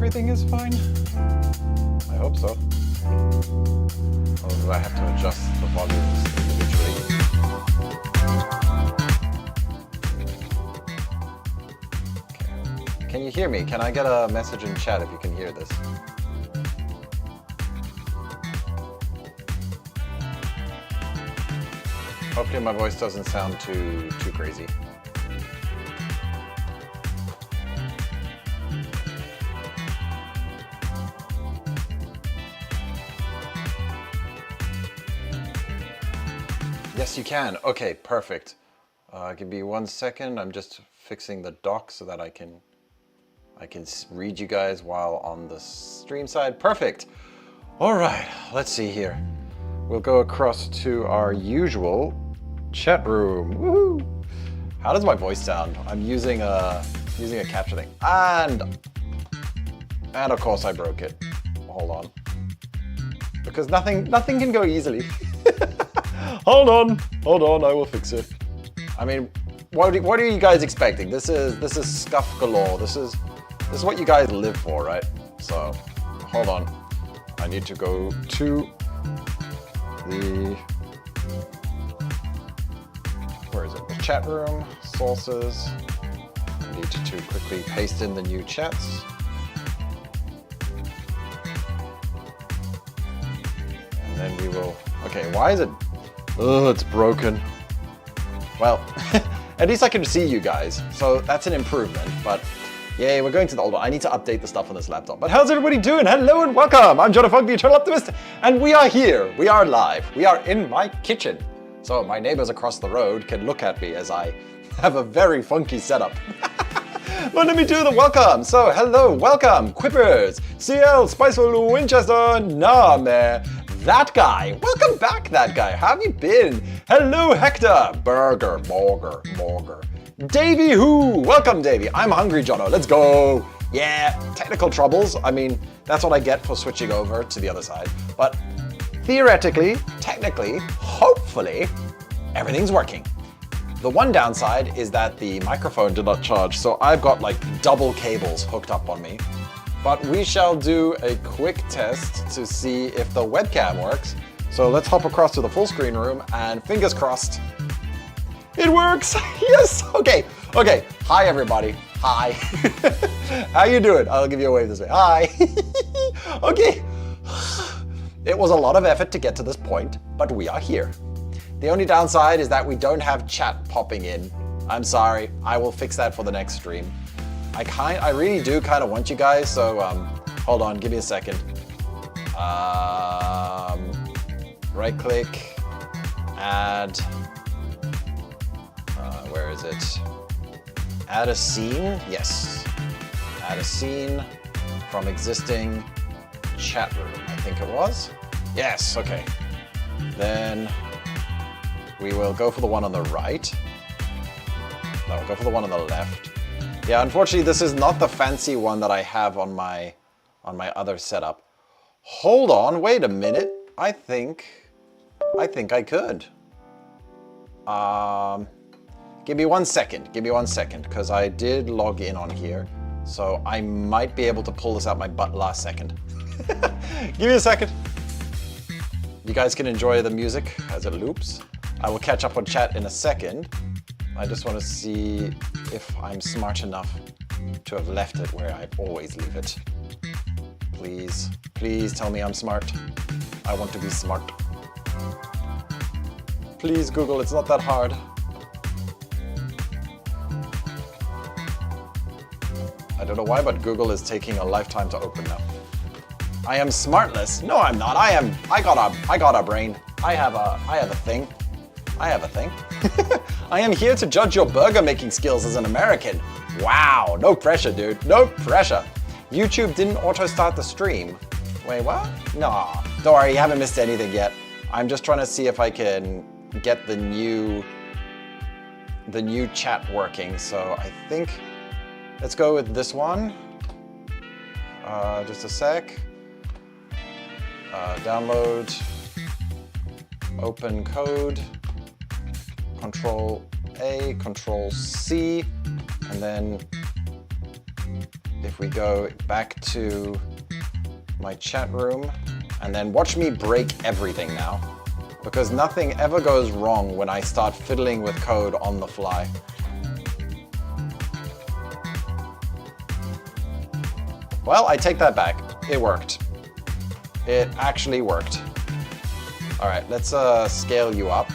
everything is fine. I hope so. Although I have to adjust the volumes individually. Okay. Can you hear me? Can I get a message in chat if you can hear this? Hopefully my voice doesn't sound too crazy. Yes, you can. Okay, perfect. Give me 1 second. I'm just fixing the dock so that I can read you guys while on the stream side. Perfect. All right, let's see here. We'll go across to our usual chat room. Woohoo! How does my voice sound? I'm using a capture thing, and of course I broke it. Hold on, because nothing can go easily. Hold on, I will fix it. I mean, what are you guys expecting? This is scuff galore. This is what you guys live for, right? So, hold on. I need to go to the, where is it? The chat room, sources. I need to quickly paste in the new chats. And then we will, okay, why is it, oh, it's broken. Well, at least I can see you guys, so that's an improvement, but yay, we're going to the old one. I need to update the stuff on this laptop. But how's everybody doing? Hello and welcome. I'm Jono, the Eternal Optimist, and we are here. We are live. We are in my kitchen. So my neighbors across the road can look at me as I have a very funky setup. But let me do the welcome. So hello, welcome, Quippers, CL, Spiceful, Winchester, Name, that guy. Welcome back, that guy. How have you been? Hello, Hector, Burger, Morger. Davey Who, welcome Davey. I'm hungry, Jono. Let's go. Yeah, technical troubles. I mean, that's what I get for switching over to the other side. But theoretically, technically, hopefully, everything's working. The one downside is that the microphone did not charge, so I've got like double cables hooked up on me. But we shall do a quick test to see if the webcam works. So let's hop across to the full screen room and fingers crossed, it works. Yes. Okay. Hi, everybody. Hi. How you doing? I'll give you a wave this way. Hi. Okay. It was a lot of effort to get to this point, but we are here. The only downside is that we don't have chat popping in. I'm sorry. I will fix that for the next stream. I really do kind of want you guys, so hold on. Give me a second. Right click, add. Where is it? Add a scene, yes. Add a scene from existing chat room, I think it was. Yes, okay. Then we will go for the one on the right. No, we'll go for the one on the left. Yeah, unfortunately, this is not the fancy one that I have on my other setup. Hold on, wait a minute. I think I could. Give me 1 second, because I did log in on here, so I might be able to pull this out my butt last second. Give me a second. You guys can enjoy the music as it loops. I will catch up on chat in a second. I just want to see if I'm smart enough to have left it where I always leave it. Please tell me I'm smart. I want to be smart. Please, Google, it's not that hard. I don't know why, but Google is taking a lifetime to open now. I am smartless. No, I'm not. I got a brain. I have a thing. I am here to judge your burger making skills as an American. Wow, no pressure, dude. No pressure. YouTube didn't auto start the stream. Wait, what? No, don't worry, you haven't missed anything yet. I'm just trying to see if I can get the new chat working. So I think let's go with this one. Just a sec. Download, open code, Control A, Control C, and then if we go back to my chat room and then watch me break everything now, because nothing ever goes wrong when I start fiddling with code on the fly. Well, I take that back. It worked. It actually worked. All right, let's scale you up.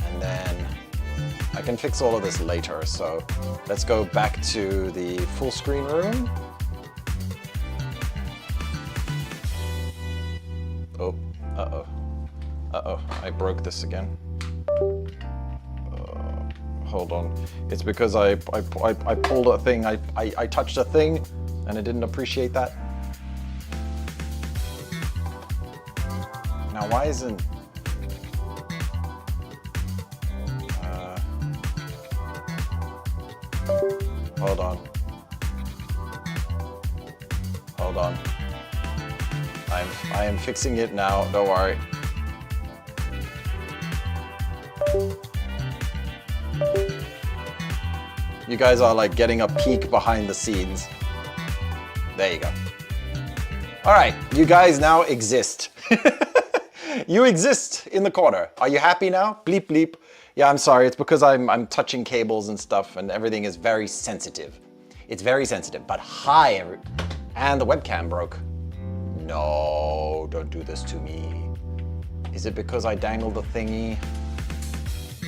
And then I can fix all of this later. So let's go back to the full screen room. Oh, uh-oh. Uh-oh, I broke this again. Hold on. It's because I pulled a thing, I touched a thing, and I didn't appreciate that. Now why isn't... hold on. Hold on. I am fixing it now, don't worry. You guys are like getting a peek behind the scenes. There you go. All right, you guys now exist. You exist in the corner. Are you happy now? Bleep, bleep. Yeah, I'm sorry. It's because I'm touching cables and stuff and everything is very sensitive. It's very sensitive, but hi, and the webcam broke. No, don't do this to me. Is it because I dangled the thingy?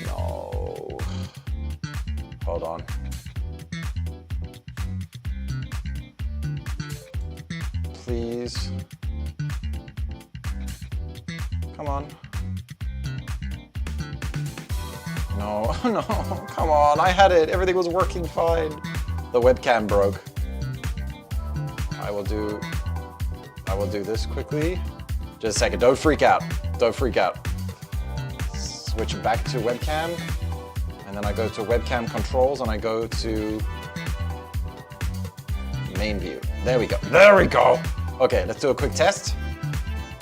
No. Hold on. Please. Come on. No, no, come on. I had it. Everything was working fine. The webcam broke. I will do this quickly. Just a second. Don't freak out. Don't freak out. Switch back to webcam. And then I go to webcam controls and I go to main view. There we go. There we go. Okay, let's do a quick test.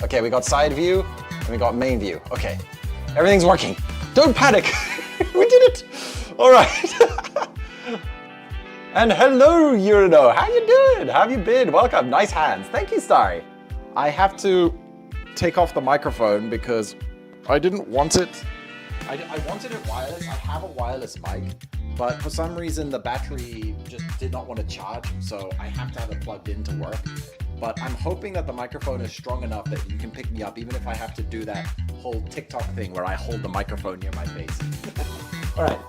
Okay, we got side view and we got main view. Okay, everything's working. Don't panic. We did it. All right. And hello, Jono. How you doing? How have you been? Welcome. Nice hands. Thank you, Starry. I have to take off the microphone because I didn't want it. I wanted it wireless. I have a wireless mic, but for some reason the battery just did not want to charge, so I have to have it plugged in to work. But I'm hoping that the microphone is strong enough that you can pick me up, even if I have to do that whole TikTok thing where I hold the microphone near my face. All right.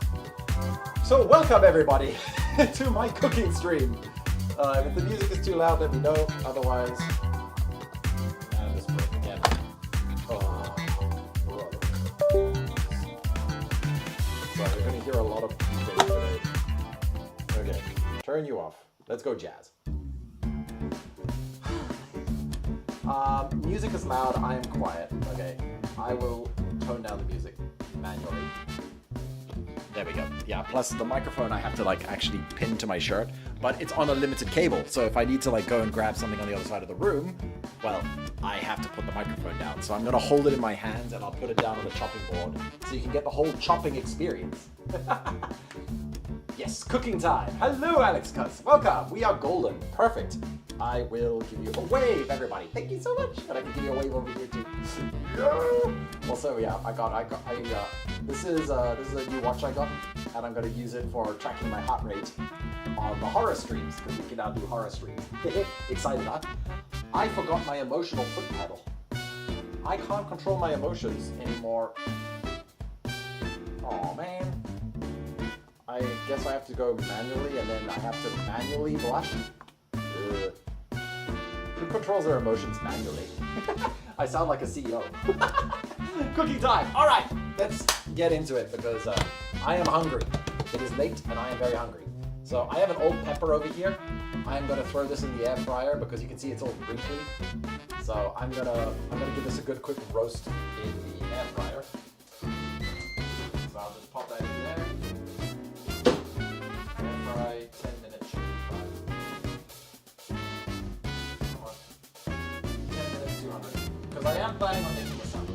So welcome everybody to my cooking stream. If the music is too loud, let me know. Otherwise, this broke again. Oh, brother. So you're gonna hear a lot of beeping today. Okay, turn you off. Let's go jazz. Music is loud, I am quiet. Okay, I will tone down the music manually. There we go. Yeah, plus the microphone I have to like actually pin to my shirt, but it's on a limited cable. So if I need to like go and grab something on the other side of the room, well, I have to put the microphone down. So I'm gonna hold it in my hands and I'll put it down on the chopping board so you can get the whole chopping experience. Yes, cooking time. Hello, Alex Cuss. Welcome. We are golden. Perfect. I will give you a wave, everybody. Thank you so much. And I can give you a wave over here too. Yeah. Also, yeah, this is a new watch I got, and I'm gonna use it for tracking my heart rate on the horror streams because we can now do horror streams. Excited, huh? I forgot my emotional foot pedal. I can't control my emotions anymore. Oh man. I guess I have to go manually, and then I have to manually blush. Ugh. Who controls their emotions manually? I sound like a CEO. Cooking time! All right, let's get into it because I am hungry. It is late and I am very hungry. So I have an old pepper over here. I am gonna throw this in the air fryer because you can see it's all wrinkly. So I'm gonna give this a good quick roast in the air fryer. So I'll just pop that in there. Air fry, 10 minutes should be fine. Come on. 10 minutes, 200. Because I am planning on making this up.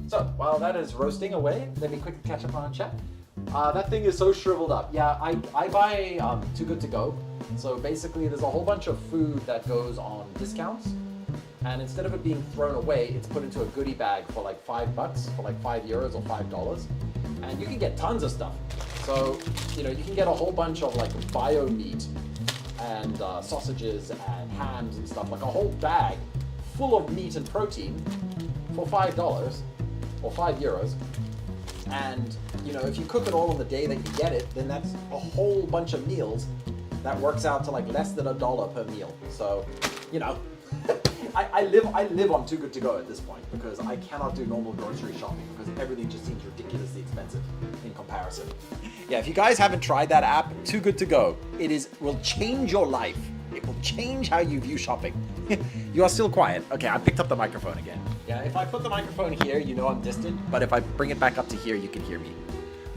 So while that is roasting away, let me quickly catch up on chat. That thing is so shriveled up. Yeah, I buy Too Good To Go. So basically there's a whole bunch of food that goes on discounts. And instead of it being thrown away, it's put into a goodie bag for like $5, for like €5 or $5. And you can get tons of stuff. So, you know, you can get a whole bunch of like bio meat and sausages and hams and stuff, like a whole bag full of meat and protein for $5 or €5. And, you know, if you cook it all on the day that you get it, then that's a whole bunch of meals that works out to like less than $1 per meal. So, you know, I live on Too Good To Go at this point because I cannot do normal grocery shopping because everything just seems ridiculously expensive in comparison. Yeah, if you guys haven't tried that app, Too Good To Go, will change your life. It will change how you view shopping. You are still quiet. Okay, I picked up the microphone again. Yeah, if I put the microphone here, you know I'm distant, but if I bring it back up to here, you can hear me.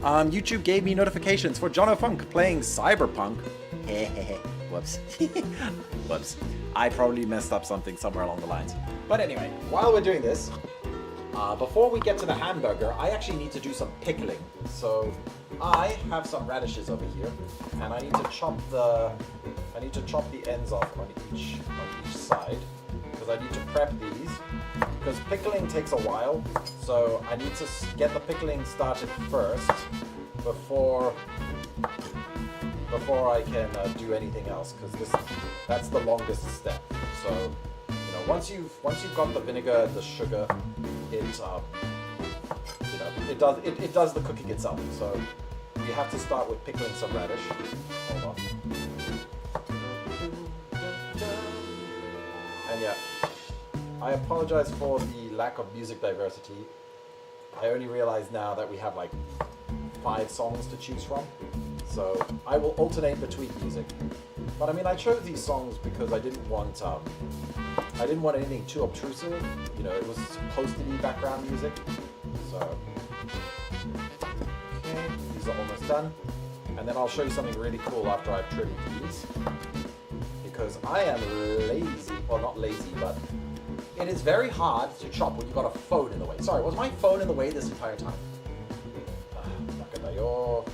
YouTube gave me notifications for Jono Funk playing Cyberpunk. Whoops. Whoops. I probably messed up something somewhere along the lines. But anyway, while we're doing this, before we get to the hamburger, I actually need to do some pickling. So I have some radishes over here, and I need to chop the ends off on each side because I need to prep these. Because pickling takes a while, so I need to get the pickling started first before I can do anything else, because that's the longest step. So, you know, once you've got the vinegar and the sugar, it does the cooking itself. So you have to start with pickling some radish. Hold on. And yeah, I apologize for the lack of music diversity. I only realize now that we have like 5 songs to choose from. So I will alternate between music. But I mean, I chose these songs because I didn't want anything too obtrusive. You know, it was supposed to be background music. So, okay, these are almost done. And then I'll show you something really cool after I've trimmed these. Because I am lazy, well not lazy, but it is very hard to chop when you've got a phone in the way. Sorry, was my phone in the way this entire time? Okay, there we go.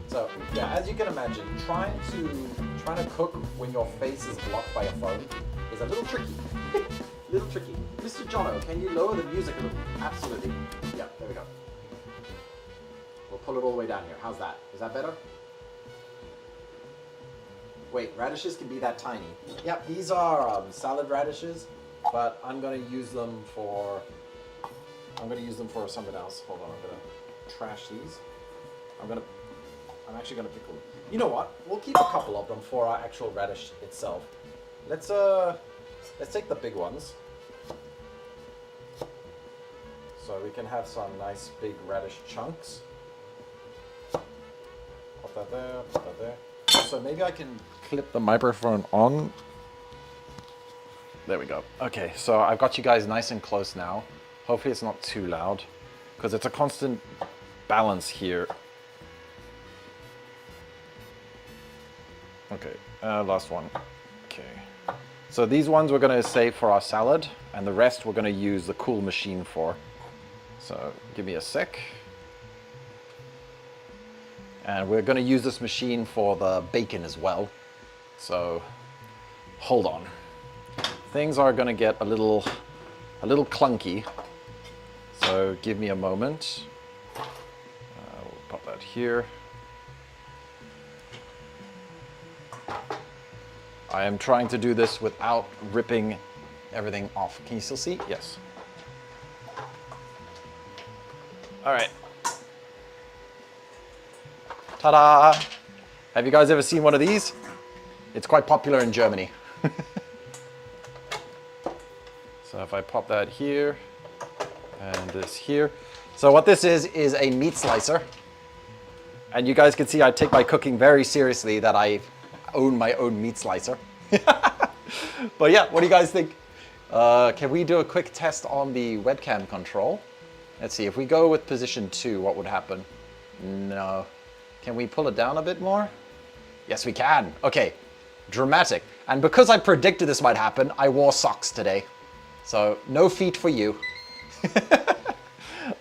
So yeah, as you can imagine, trying to cook when your face is blocked by a phone is a little tricky. Little tricky. Mr. Jono, can you lower the music a little? Absolutely. Yeah, there we go. We'll pull it all the way down here. How's that? Is that better? Wait, radishes can be that tiny. Yep, these are salad radishes, but I'm gonna use them for something else. Hold on, I'm gonna trash these. I'm actually gonna pickle them. You know what? We'll keep a couple of them for our actual radish itself. Let's take the big ones. So we can have some nice big radish chunks. Put that there, put that there. So maybe I can clip the microphone on. There we go. Okay, so I've got you guys nice and close now. Hopefully it's not too loud, because it's a constant balance here. Okay, last one. Okay. So these ones we're going to save for our salad, and the rest we're going to use the cool machine for. So give me a sec. And we're going to use this machine for the bacon as well. So hold on. Things are going to get a little clunky. So give me a moment. We'll pop that here. I am trying to do this without ripping everything off. Can you still see? Yes. All right. Ta-da! Have you guys ever seen one of these? It's quite popular in Germany. So if I pop that here and this here. So what this is a meat slicer. And you guys can see I take my cooking very seriously, that I own my own meat slicer. But yeah, what do you guys think? Can we do a quick test on the webcam control? Let's see, if we go with position 2, what would happen? No. Can we pull it down a bit more? Yes, we can. Okay, dramatic. And because I predicted this might happen, I wore socks today. So no feet for you.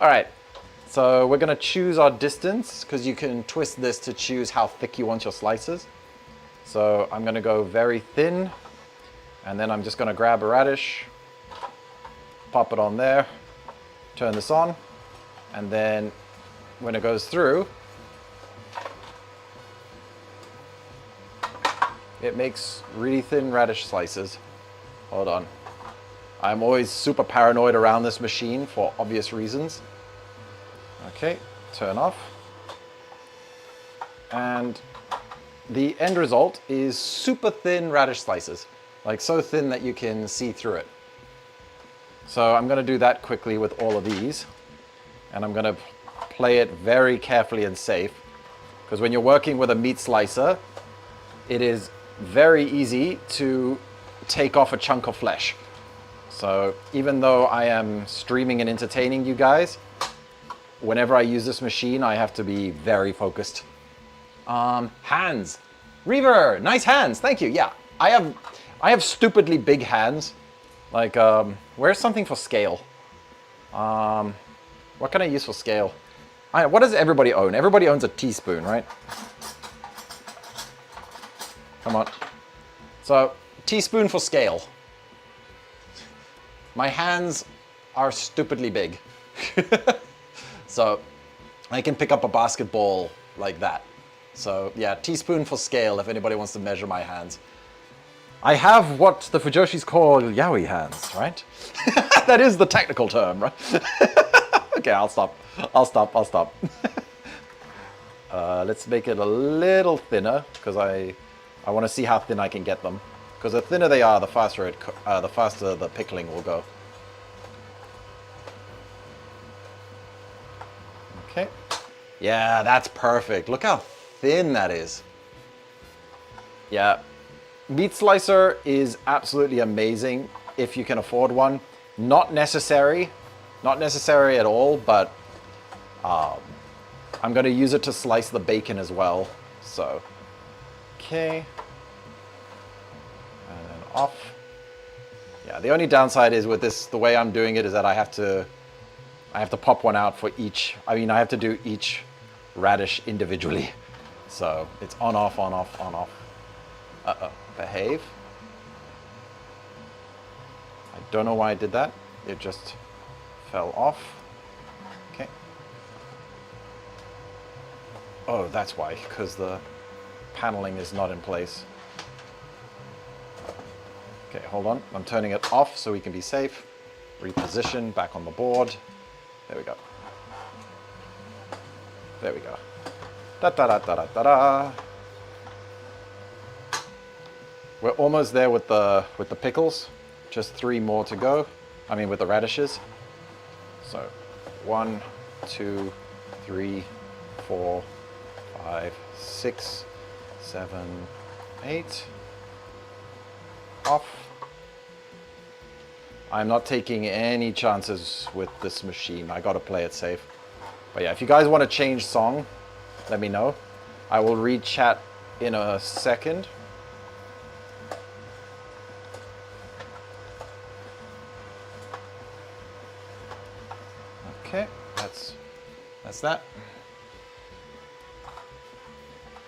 All right, So we're going to choose our distance because you can twist this to choose how thick you want your slices. So I'm going to go very thin, and then I'm just going to grab a radish, pop it on there, turn this on, and then when it goes through, it makes really thin radish slices. Hold on. I'm always super paranoid around this machine for obvious reasons. Okay, turn off. And the end result is super thin radish slices. Like so thin that you can see through it. So I'm going to do that quickly with all of these. And I'm going to play it very carefully and safe. Because when you're working with a meat slicer, it is very easy to take off a chunk of flesh. So even though I am streaming and entertaining you guys, whenever I use this machine, I have to be very focused. Hands. Reaver, nice hands, thank you. Yeah, I have stupidly big hands. Like, where's something for scale? What can I use for scale? What does everybody own? Everybody owns a teaspoon, right? Come on. So, teaspoon for scale. My hands are stupidly big. So, I can pick up a basketball like that. So, yeah, teaspoon for scale if anybody wants to measure my hands. I have what the Fujoshis call yaoi hands, right? That is the technical term, right? Okay, I'll stop. Let's make it a little thinner because I want to see how thin I can get them. Because the thinner they are, the faster the pickling will go. Okay. Yeah, that's perfect. Look how thin that is. Yeah. Meat slicer is absolutely amazing if you can afford one. Not necessary at all, but I'm going to use it to slice the bacon as well. So, okay. And then off. Yeah, the only downside is with this, the way I'm doing it is that I have to pop one out for each. I mean, I have to do each radish individually. So it's on, off, on, off, on, off. Behave. I don't know why I did that. It just fell off. Okay. Oh, that's why, because the paneling is not in place. Okay, hold on. I'm turning it off so we can be safe. Reposition back on the board. There we go. There we go. Da da da da da da da. We're almost there with the pickles. Just 3 more to go. I mean with the radishes. So 1, 2, 3, 4, 5, 6, 7, 8. Off. I'm not taking any chances with this machine. I gotta play it safe. But yeah, if you guys want to change song, let me know. I will read chat in a second. Okay, that's that.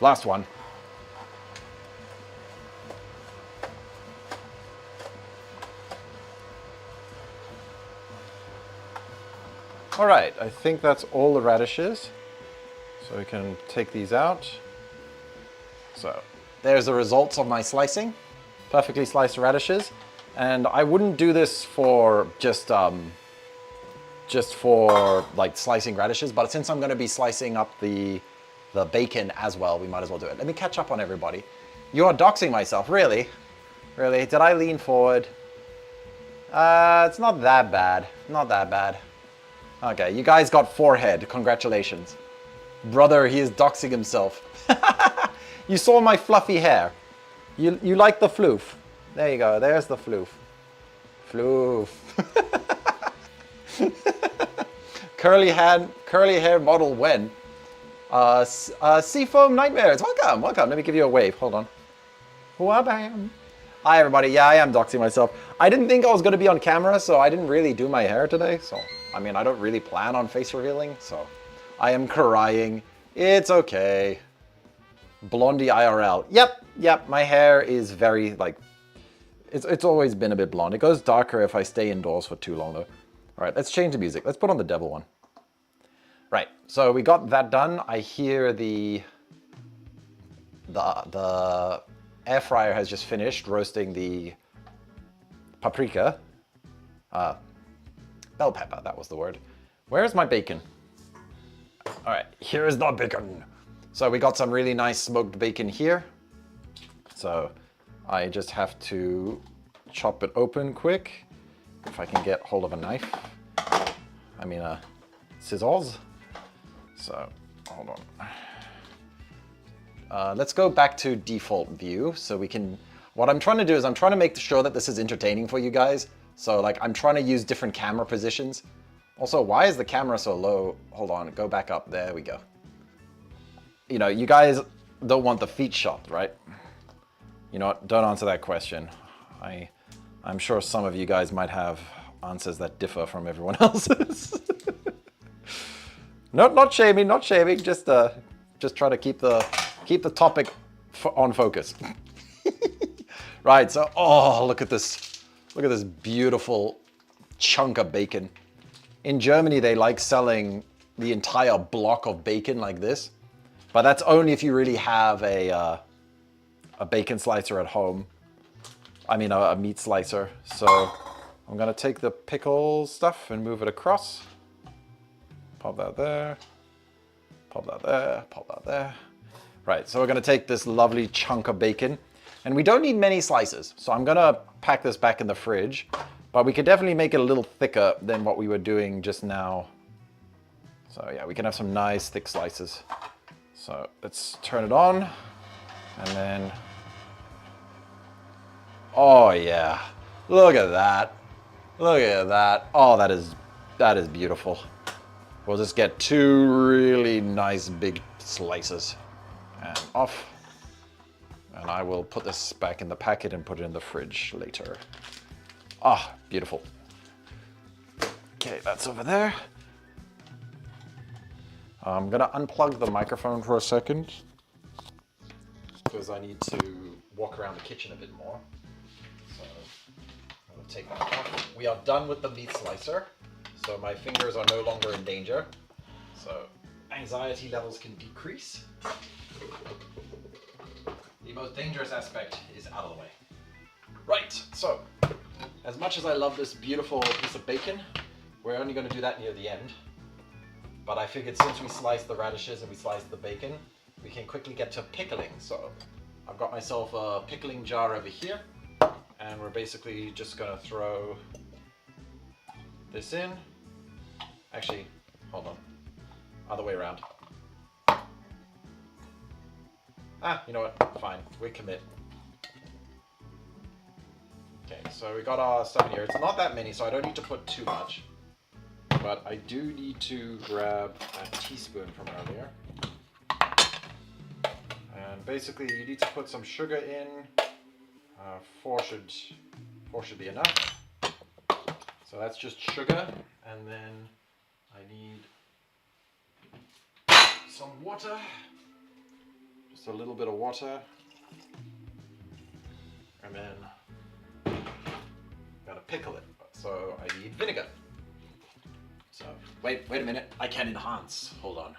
Last one. All right, I think that's all the radishes. So we can take these out. So there's the results of my slicing. Perfectly sliced radishes. And I wouldn't do this for just for like slicing radishes, but since I'm going to be slicing up the bacon as well, we might as well do it. Let me catch up on everybody. You are doxing myself, really? Really? Did I lean forward? It's not that bad. Not that bad. Okay, you guys got forehead. Congratulations. Brother, he is doxing himself. You saw my fluffy hair. You like the floof. There you go. There's the floof. Floof. Curly hair model when? Seafoam Nightmares. Welcome. Let me give you a wave. Hold on. Wabam. Hi everybody. Yeah, I am doxing myself. I didn't think I was going to be on camera, so I didn't really do my hair today. So I mean, I don't really plan on face revealing, so I am crying. It's okay. Blondie IRL. Yep, my hair is very, like, it's always been a bit blonde. It goes darker if I stay indoors for too long, though. All right, let's change the music. Let's put on the devil one. Right, so we got that done. I hear the air fryer has just finished roasting the paprika. Bell pepper, that was the word. Where's my bacon? All right, here's the bacon. So we got some really nice smoked bacon here. So I just have to chop it open quick. If I can get hold of a knife. I mean, scissors. So, hold on. Let's go back to default view so we can... What I'm trying to do is I'm trying to make sure that this is entertaining for you guys. So, like, I'm trying to use different camera positions. Also, why is the camera so low? Hold on, go back up. There we go. You know, you guys don't want the feet shot, right? You know what? Don't answer that question. I'm sure some of you guys might have answers that differ from everyone else's. Not shaming, not shaming. Just try to keep the topic on focus. Right. So, oh, look at this. Look at this beautiful chunk of bacon. In Germany, they like selling the entire block of bacon like this, but that's only if you really have a bacon slicer at home. I mean, a meat slicer. So I'm gonna take the pickle stuff and move it across. Pop that there, pop that there, pop that there. Right, so we're gonna take this lovely chunk of bacon, and we don't need many slices. So I'm gonna pack this back in the fridge, but we could definitely make it a little thicker than what we were doing just now. So yeah, we can have some nice thick slices. So let's turn it on, and then, oh yeah, look at that. Look at that. Oh, that is beautiful. We'll just get 2 really nice big slices and off. And I will put this back in the packet and put it in the fridge later. Ah, beautiful. Okay, that's over there. I'm gonna unplug the microphone for a second because I need to walk around the kitchen a bit more. So I'm gonna take that off. We are done with the meat slicer, so my fingers are no longer in danger. So anxiety levels can decrease. The most dangerous aspect is out of the way. Right, so as much as I love this beautiful piece of bacon, we're only going to do that near the end. But I figured since we sliced the radishes and we sliced the bacon, we can quickly get to pickling. So I've got myself a pickling jar over here, and we're basically just going to throw this in. Actually, hold on. Other way around. Ah, you know what? Fine. We commit. Okay, so we got our stuff in here. It's not that many, so I don't need to put too much. But I do need to grab a teaspoon from earlier. And basically, you need to put some sugar in. 4 should be enough. So that's just sugar, and then I need some water. Just a little bit of water. And then gotta pickle it. So I need vinegar. So wait a minute. I can enhance. Hold on.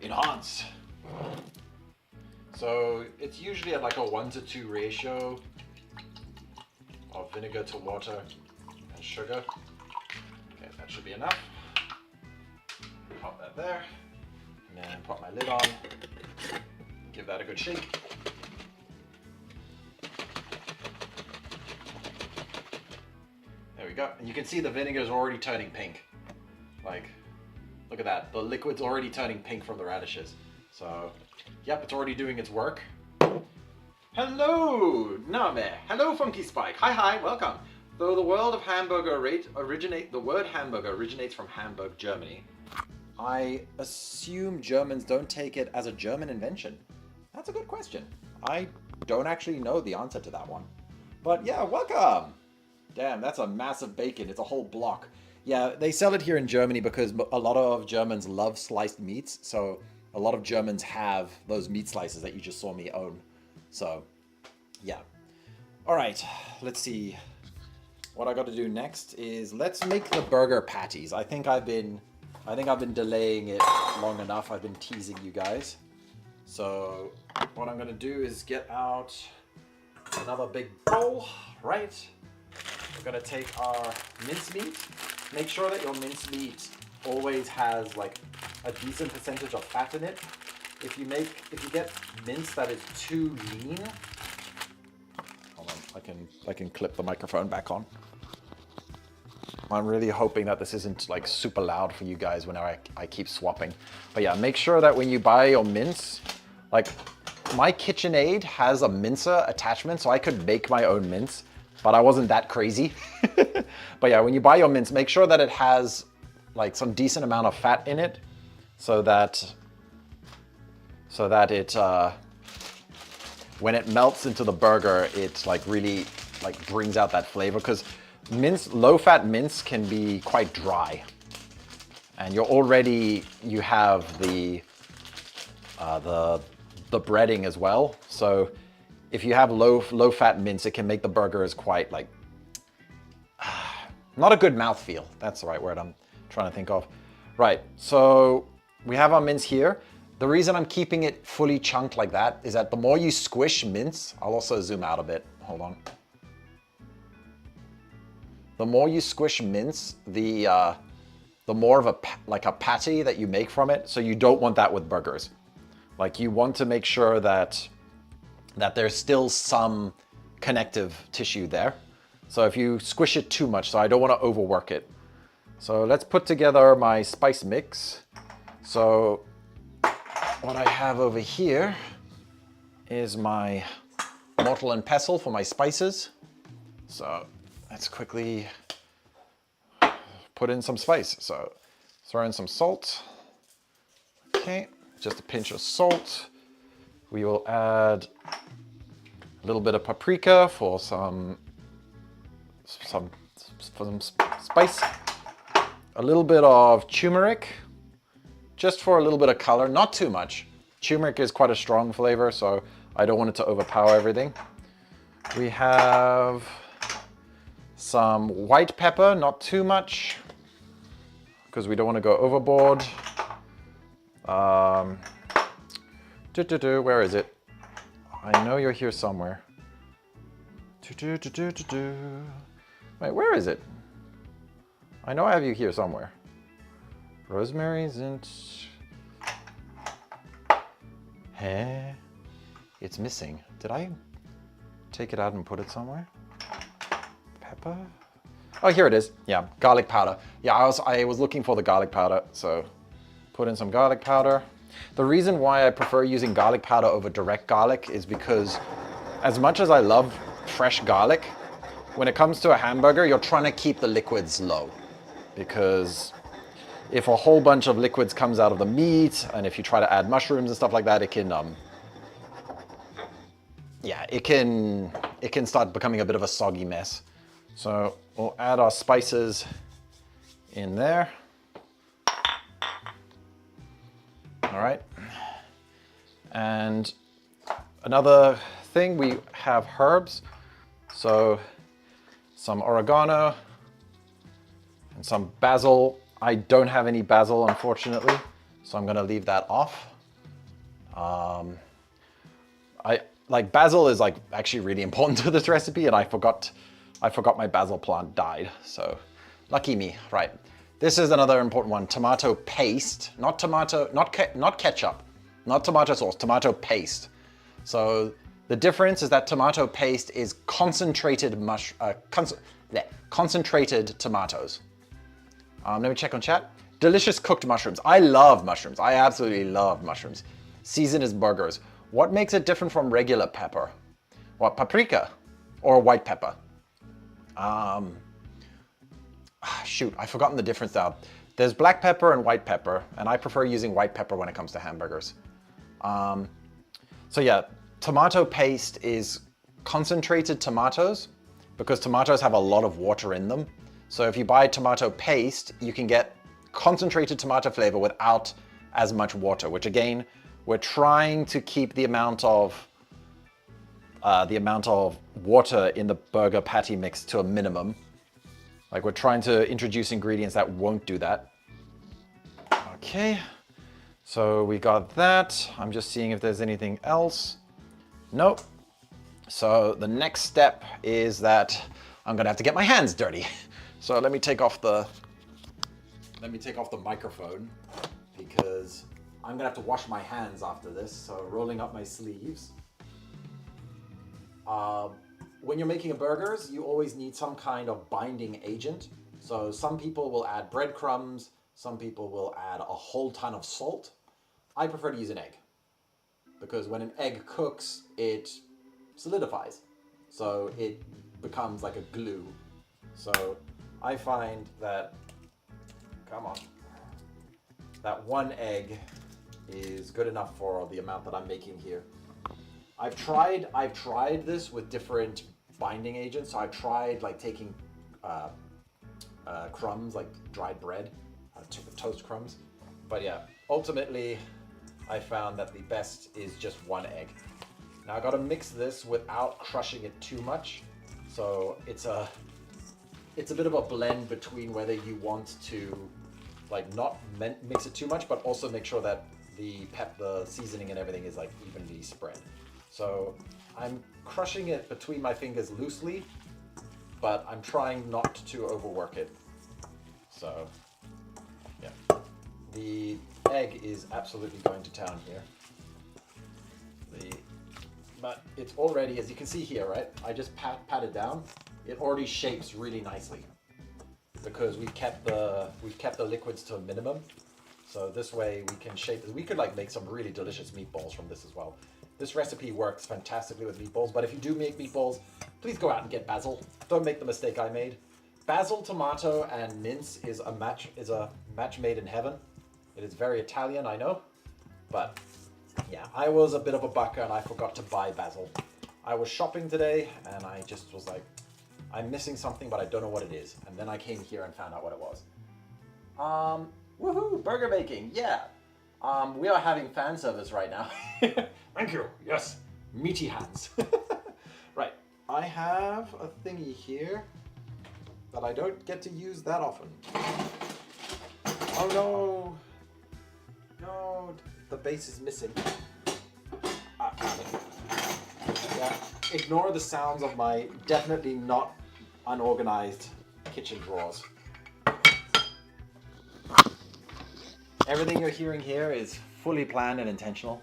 Enhance. So it's usually at like a 1-to-2 ratio of vinegar to water and sugar. Okay, that should be enough. Pop that there. And then pop my lid on. Give that a good shake. There we go. And you can see the vinegar is already turning pink. Like, look at that. The liquid's already turning pink from the radishes. So, yep, it's already doing its work. Hello, Name. Hello, Funky Spike. Hi, welcome. Though the world of hamburger the word hamburger originates from Hamburg, Germany, I assume Germans don't take it as a German invention. That's a good question. I don't actually know the answer to that one. But yeah, welcome. Damn, that's a massive bacon. It's a whole block. Yeah, they sell it here in Germany because a lot of Germans love sliced meats. So a lot of Germans have those meat slices that you just saw me own. So, yeah. All right, let's see. What I got to do next is let's make the burger patties. I think I've been delaying it long enough. I've been teasing you guys. So what I'm gonna do is get out another big bowl, right? We're gonna take our mincemeat. Make sure that your mincemeat always has like a decent percentage of fat in it. If you get mince that is too lean, hold on, I can clip the microphone back on. I'm really hoping that this isn't like super loud for you guys when I keep swapping. But yeah, make sure that when you buy your mince, like my KitchenAid has a mincer attachment, so I could make my own mince, but I wasn't that crazy. But yeah, when you buy your mince, make sure that it has like some decent amount of fat in it so that it, when it melts into the burger, it like really like brings out that flavor, because low-fat mince can be quite dry, and you have the breading as well. So if you have low-fat mince, it can make the burgers quite like not a good mouthfeel. That's the right word I'm trying to think of. Right. So we have our mince here. The reason I'm keeping it fully chunked like that is that the more you squish mince, I'll also zoom out a bit. Hold on. The more you squish mince, the more of a patty that you make from it. So you don't want that with burgers. Like you want to make sure that there's still some connective tissue there. So if you squish it too much, so I don't want to overwork it. So let's put together my spice mix. So what I have over here is my mortar and pestle for my spices. So let's quickly put in some spice. So throw in some salt. Okay, just a pinch of salt. We will add a little bit of paprika for some spice. A little bit of turmeric, just for a little bit of color, not too much. Turmeric is quite a strong flavor, so I don't want it to overpower everything. We have some white pepper, not too much, because we don't want to go overboard. Where is it? I know you're here somewhere. Wait, where is it? I know I have you here somewhere. Rosemary isn't... Hey, it's missing. Did I take it out and put it somewhere? Pepper? Oh, here it is. Yeah, garlic powder. Yeah, I was looking for the garlic powder, so put in some garlic powder. The reason why I prefer using garlic powder over direct garlic is because as much as I love fresh garlic, when it comes to a hamburger, you're trying to keep the liquids low, because if a whole bunch of liquids comes out of the meat, and if you try to add mushrooms and stuff like that, it can start becoming a bit of a soggy mess. So we'll add our spices in there. All right. And another thing, we have herbs. So some oregano and some basil. I don't have any basil, unfortunately, so I'm gonna leave that off. Basil is like actually really important to this recipe, and I forgot my basil plant died, so lucky me. Right, this is another important one: tomato paste, not ketchup, not tomato sauce, tomato paste. So the difference is that tomato paste is concentrated tomatoes. Let me check on chat. Delicious cooked mushrooms. I love mushrooms. I absolutely love mushrooms. Seasoned as burgers. What makes it different from regular pepper? What, paprika or white pepper? Shoot, I've forgotten the difference now. There's black pepper and white pepper, and I prefer using white pepper when it comes to hamburgers. So yeah, tomato paste is concentrated tomatoes, because tomatoes have a lot of water in them. So if you buy tomato paste, you can get concentrated tomato flavor without as much water, which again, we're trying to keep the amount of water in the burger patty mix to a minimum. Like we're trying to introduce ingredients that won't do that. Okay, so we got that. I'm just seeing if there's anything else. Nope. So the next step is that I'm gonna have to get my hands dirty. So let me take off the microphone because I'm gonna have to wash my hands after this. So rolling up my sleeves. When you're making burgers, you always need some kind of binding agent. So some people will add breadcrumbs, some people will add a whole ton of salt. I prefer to use an egg because when an egg cooks, it solidifies. So it becomes like a glue. So I find that, that one egg is good enough for the amount that I'm making here. I've tried this with different binding agents. So I've tried like taking crumbs, like dried bread, toast crumbs. But yeah, ultimately I found that the best is just one egg. Now I gotta mix this without crushing it too much. So it's a bit of a blend between whether you want to like not mix it too much, but also make sure that the seasoning and everything is like evenly spread. So I'm crushing it between my fingers loosely, but I'm trying not to overwork it. So yeah, the egg is absolutely going to town here. But it's already, as you can see here, right? I just pat it down. It already shapes really nicely because we've kept the liquids to a minimum. So this way we can shape it. We could like make some really delicious meatballs from this as well. This recipe works fantastically with meatballs, but if you do make meatballs, please go out and get basil. Don't make the mistake I made. Basil, tomato, and mince is a match made in heaven. It is very Italian, I know, but yeah, I was a bit of a bucker and I forgot to buy basil. I was shopping today and I just was like, I'm missing something, but I don't know what it is. And then I came here and found out what it was. Woohoo, burger baking, yeah. We are having fan service right now. Thank you, yes, meaty hands. Right, I have a thingy here that I don't get to use that often. Oh no, no, the base is missing. Yeah, ignore the sounds of my definitely not unorganized kitchen drawers. Everything you're hearing here is fully planned and intentional.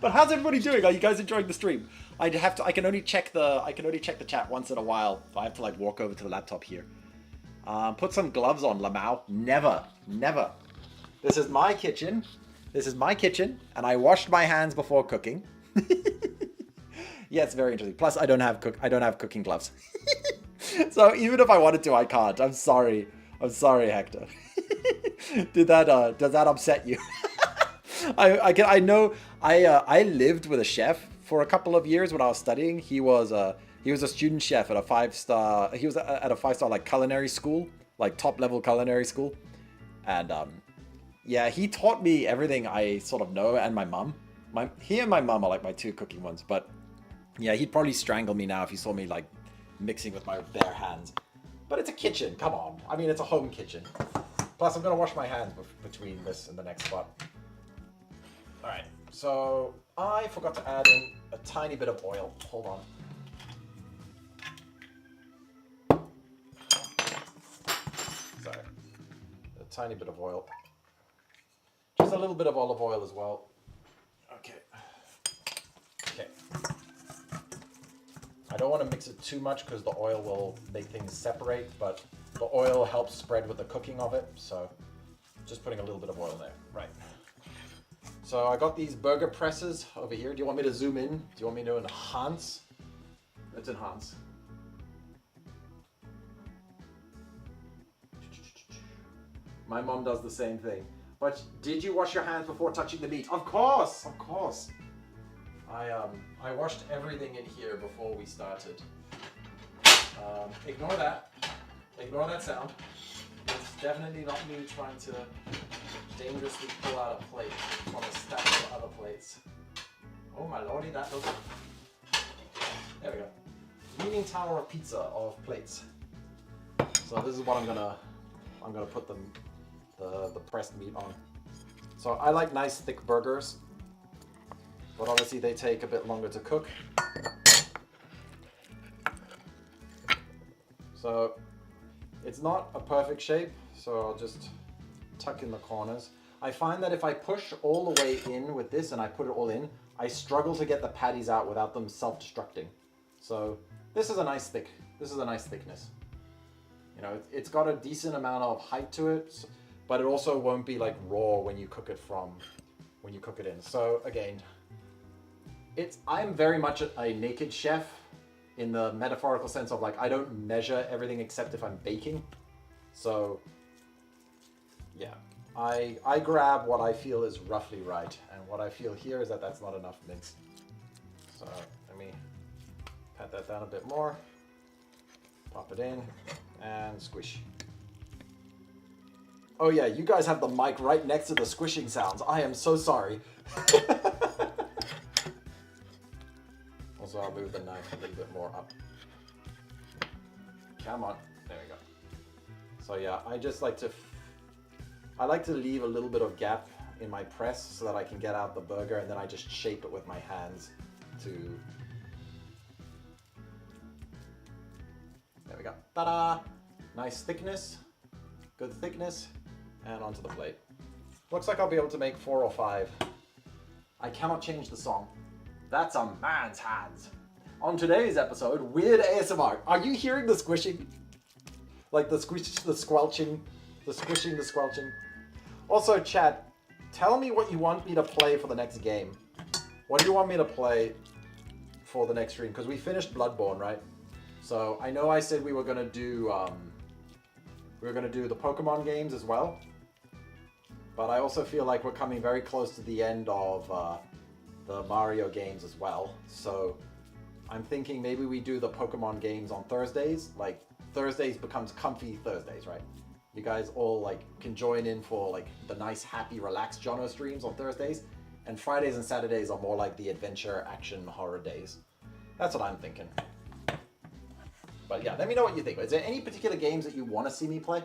But how's everybody doing? Are you guys enjoying the stream? I can only check the chat once in a while. I have to like walk over to the laptop here. Put some gloves on, Lamau. Never. This is my kitchen. And I washed my hands before cooking. Yeah, it's very interesting. Plus, I don't have cooking gloves. So even if I wanted to, I can't. I'm sorry, Hector. Does that upset you? I lived with a chef for a couple of years when I was studying. He was a student chef at a 5-star. He was at a 5-star like culinary school, like top level culinary school, and yeah, he taught me everything I sort of know. And my mom, he and my mom are like my two cooking ones. But yeah, he'd probably strangle me now if he saw me like mixing with my bare hands. But it's a kitchen, come on. I mean, it's a home kitchen. Plus, I'm gonna wash my hands between this and the next spot. All right, so I forgot to add in a tiny bit of oil. Hold on. Sorry, a tiny bit of oil. Just a little bit of olive oil as well. Okay. I don't want to mix it too much because the oil will make things separate, but the oil helps spread with the cooking of it, so just putting a little bit of oil there. Right. So I got these burger presses over here. Do you want me to zoom in? Do you want me to enhance? Let's enhance. My mom does the same thing. But did you wash your hands before touching the meat? Of course, of course. I washed everything in here before we started. Ignore that. Ignore that sound. It's definitely not me trying to dangerously pull out a plate from a stack of other plates. Oh my lordy, that looks... There we go. Leaning tower of pizza of plates. So this is what I'm gonna put the pressed meat on. So I like nice thick burgers, but obviously they take a bit longer to cook. So it's not a perfect shape, so I'll just tuck in the corners. I find that if I push all the way in with this and I put it all in, I struggle to get the patties out without them self-destructing. So this is a nice thickness. You know, it's got a decent amount of height to it, but it also won't be like raw when you cook it in. So again, I'm very much a naked chef in the metaphorical sense of like, I don't measure everything except if I'm baking. So yeah, I grab what I feel is roughly right. And what I feel here is that that's not enough mince. So let me pat that down a bit more, pop it in and squish. Oh yeah, you guys have the mic right next to the squishing sounds. I am so sorry. Also, I'll move the knife a little bit more up. Come on, there we go. So yeah, I like to leave a little bit of gap in my press so that I can get out the burger, and then I just shape it with my hands to... There we go. Ta-da! Nice thickness, good thickness, and onto the plate. Looks like I'll be able to make 4 or 5. I cannot change the song. That's a man's hands. On today's episode, weird ASMR. Are you hearing the squishing? Like the squish, the squelching, the squishing, the squelching. Also, chat, tell me what you want me to play for the next game. What do you want me to play for the next stream? Because we finished Bloodborne, right? So I know I said we were gonna do the Pokemon games as well. But I also feel like we're coming very close to the end of the Mario games as well. So I'm thinking maybe we do the Pokemon games on Thursdays. Like Thursdays becomes comfy Thursdays, right? You guys all like can join in for like the nice, happy, relaxed Jono streams on Thursdays. And Fridays and Saturdays are more like the adventure, action, horror days. That's what I'm thinking. But yeah, let me know what you think. Is there any particular games that you want to see me play?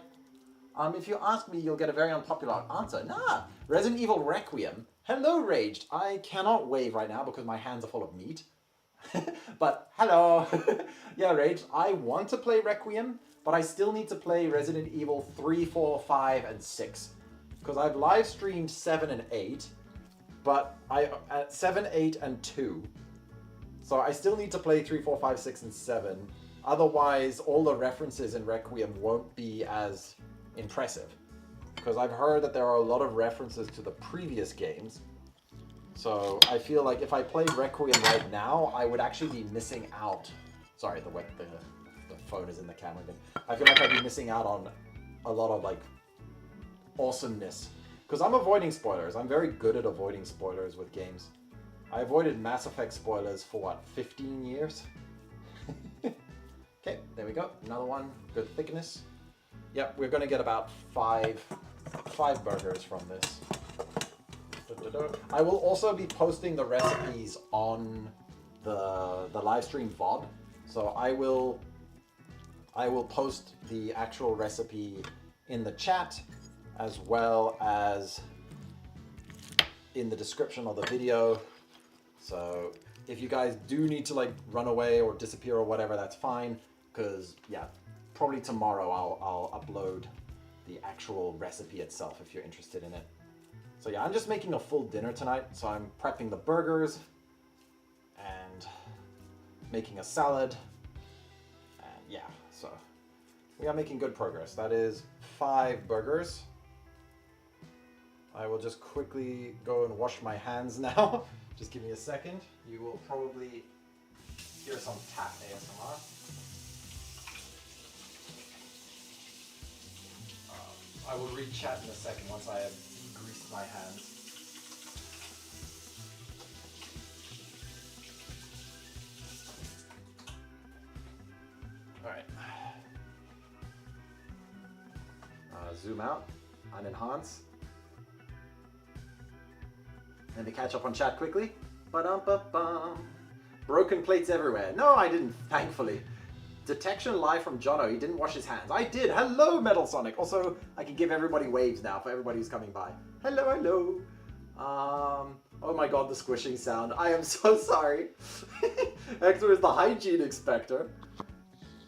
If you ask me, you'll get a very unpopular answer. Nah, Resident Evil Requiem. Hello, Raged. I cannot wave right now because my hands are full of meat. But hello. Yeah, Raged, I want to play Requiem, but I still need to play Resident Evil 3, 4, 5, and 6. Because I've live streamed 7 and 8, but 7, 8, and 2. So I still need to play 3, 4, 5, 6, and 7. Otherwise, all the references in Requiem won't be as impressive. Because I've heard that there are a lot of references to the previous games. So I feel like if I played Requiem right now, I would actually be missing out. Sorry, the phone is in the camera again. I feel like I'd be missing out on a lot of like awesomeness. Because I'm avoiding spoilers. I'm very good at avoiding spoilers with games. I avoided Mass Effect spoilers for what, 15 years? Okay, there we go. Another one, good thickness. Yep, we're gonna get about five burgers from this. I will also be posting the recipes on the live stream VOD. So I will post the actual recipe in the chat as well as in the description of the video. So if you guys do need to like run away or disappear or whatever, that's fine. Because yeah, probably tomorrow I'll upload the actual recipe itself if you're interested in it. So yeah, I'm just making a full dinner tonight. So I'm prepping the burgers and making a salad. And yeah, so we are making good progress. That is 5 burgers. I will just quickly go and wash my hands now. Just give me a second. You will probably hear some tap ASMR. I will read chat in a second once I have greased my hands. Alright, right. Zoom out and enhance. And to catch up on chat quickly. Ba-dum-ba-bum. Broken plates everywhere. No, I didn't, thankfully. Detection live from Jono. He didn't wash his hands. I did. Hello, Metal Sonic. Also, I can give everybody waves now for everybody who's coming by. Hello, hello. Oh my god, the squishing sound. I am so sorry. Hector is the hygiene inspector.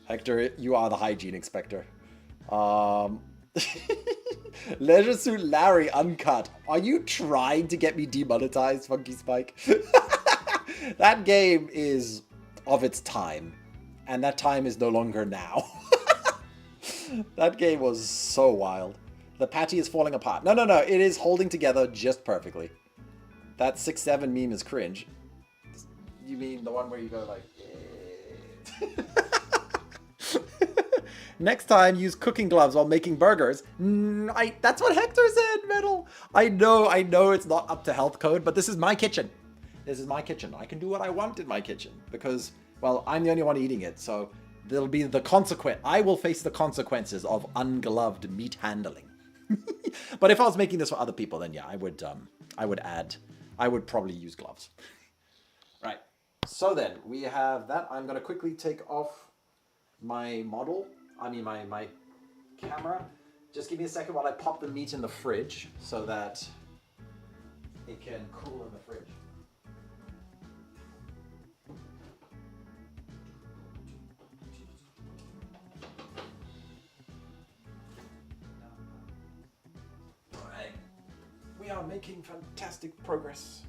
Hector, you are the hygiene inspector. Leisure Suit Larry Uncut. Are you trying to get me demonetized, Funky Spike? That game is of its time. And that time is no longer now. That game was so wild. The patty is falling apart. No, no, no. It is holding together just perfectly. That 6-7 meme is cringe. You mean the one where you go like... Next time, use cooking gloves while making burgers. That's what Hector said, Metal. I know it's not up to health code, but this is my kitchen. This is my kitchen. I can do what I want in my kitchen because, well, I'm the only one eating it. So there'll be the consequence. I will face the consequences of ungloved meat handling. But if I was making this for other people, then yeah, I would probably use gloves. Right. So then we have that. I'm going to quickly take off my model. I mean, my camera. Just give me a second while I pop the meat in the fridge so that it can cool in the fridge. All right. We are making fantastic progress.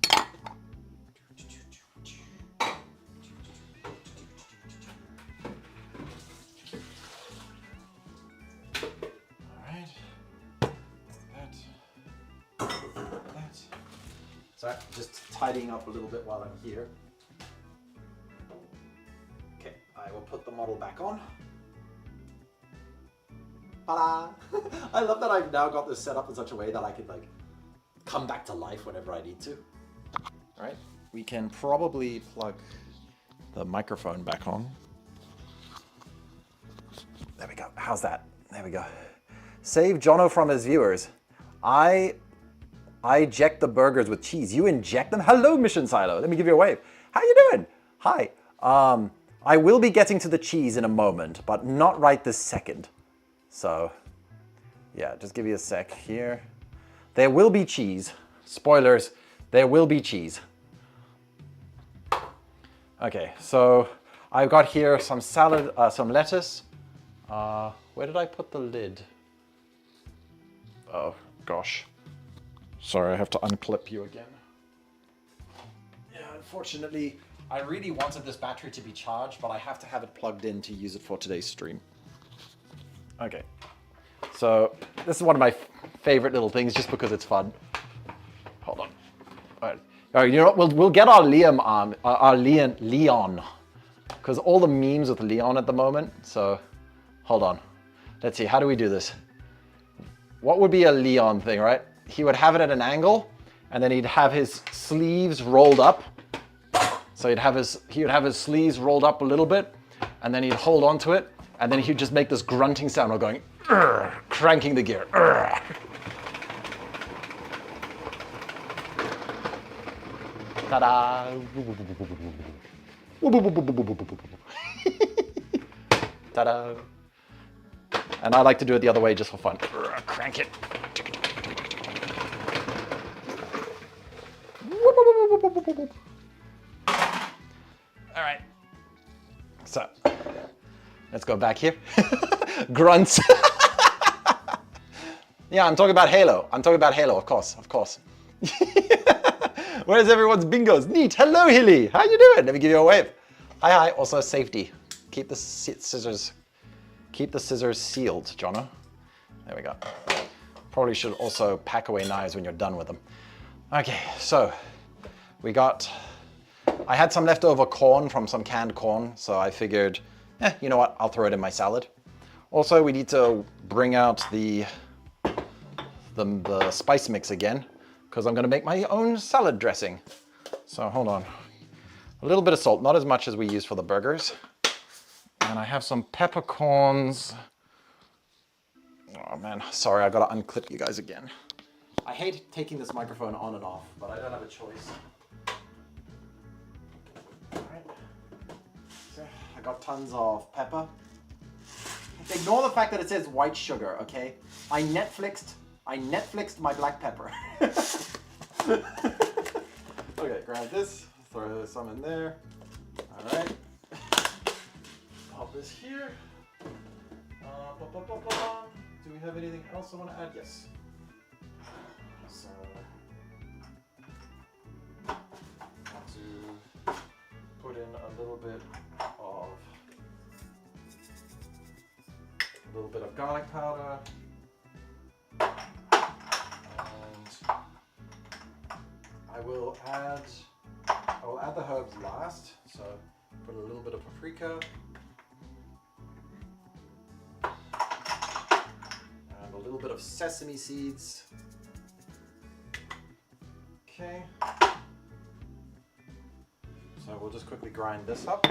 So just tidying up a little bit while I'm here. Okay, I will put the model back on. Ta-da! I love that I've now got this set up in such a way that I can like come back to life whenever I need to. All right, we can probably plug the microphone back on. There we go. How's that? There we go. Save Jono from his viewers. I eject the burgers with cheese. You inject them? Hello, Mission Silo. Let me give you a wave. How you doing? Hi. I will be getting to the cheese in a moment, but not right this second. So, yeah, just give you a sec here. There will be cheese. Spoilers, there will be cheese. Okay, so I've got here some salad, some lettuce. Where did I put the lid? Oh, gosh. Sorry, I have to unclip you again. Yeah, unfortunately, I really wanted this battery to be charged, but I have to have it plugged in to use it for today's stream. Okay, so this is one of my favorite little things just because it's fun. Hold on. All right, you know what? We'll get our Leon, because all the memes with Leon at the moment. So, hold on. Let's see. How do we do this? What would be a Leon thing, right? He would have it at an angle, and then he'd have his sleeves rolled up. So he would have his sleeves rolled up a little bit, and then he'd hold onto it, and then he'd just make this grunting sound while going, cranking the gear. Ta-da! Ta-da! And I like to do it the other way just for fun. Crank it. All right. So, let's go back here. Grunts. Yeah, I'm talking about Halo. I'm talking about Halo, of course, of course. Where's everyone's bingos? Neat. Hello, Hilly. How you doing? Let me give you a wave. Hi, hi. Also, safety. Keep the scissors sealed, Jono. There we go. Probably should also pack away knives when you're done with them. Okay, so I had some leftover corn from some canned corn, so I figured, you know what, I'll throw it in my salad. Also, we need to bring out the spice mix again, because I'm gonna make my own salad dressing. So hold on. A little bit of salt, not as much as we use for the burgers. And I have some peppercorns. Oh man, sorry, I gotta unclip you guys again. I hate taking this microphone on and off, but I don't have a choice. Alright. So I got tons of pepper. Ignore the fact that it says white sugar, okay? I Netflixed my black pepper. Okay, grab this, throw some in there. Alright. Pop this here. Do we have anything else I want to add? Yes. So, I want to put in a little bit of garlic powder, and I will add the herbs last. So, put a little bit of paprika. A little bit of sesame seeds. Okay. So we'll just quickly grind this up.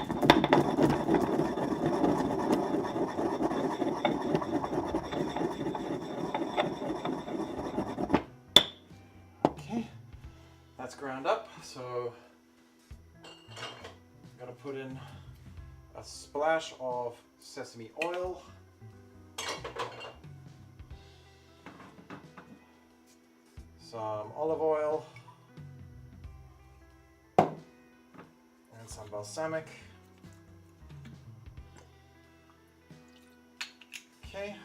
Okay. That's ground up. So I'm gonna put in a splash of sesame oil. Some olive oil and some balsamic. Okay.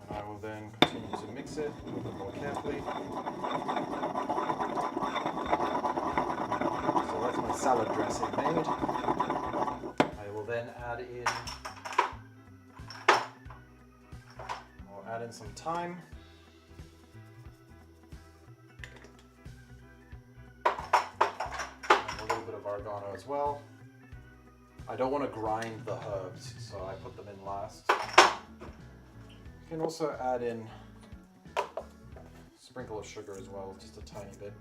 And I will then continue to mix it a little bit more carefully. So that's my salad dressing made. I will then add in some thyme. And a little bit of oregano as well. I don't want to grind the herbs, so I put them in last. You can also add in a sprinkle of sugar as well, just a tiny bit.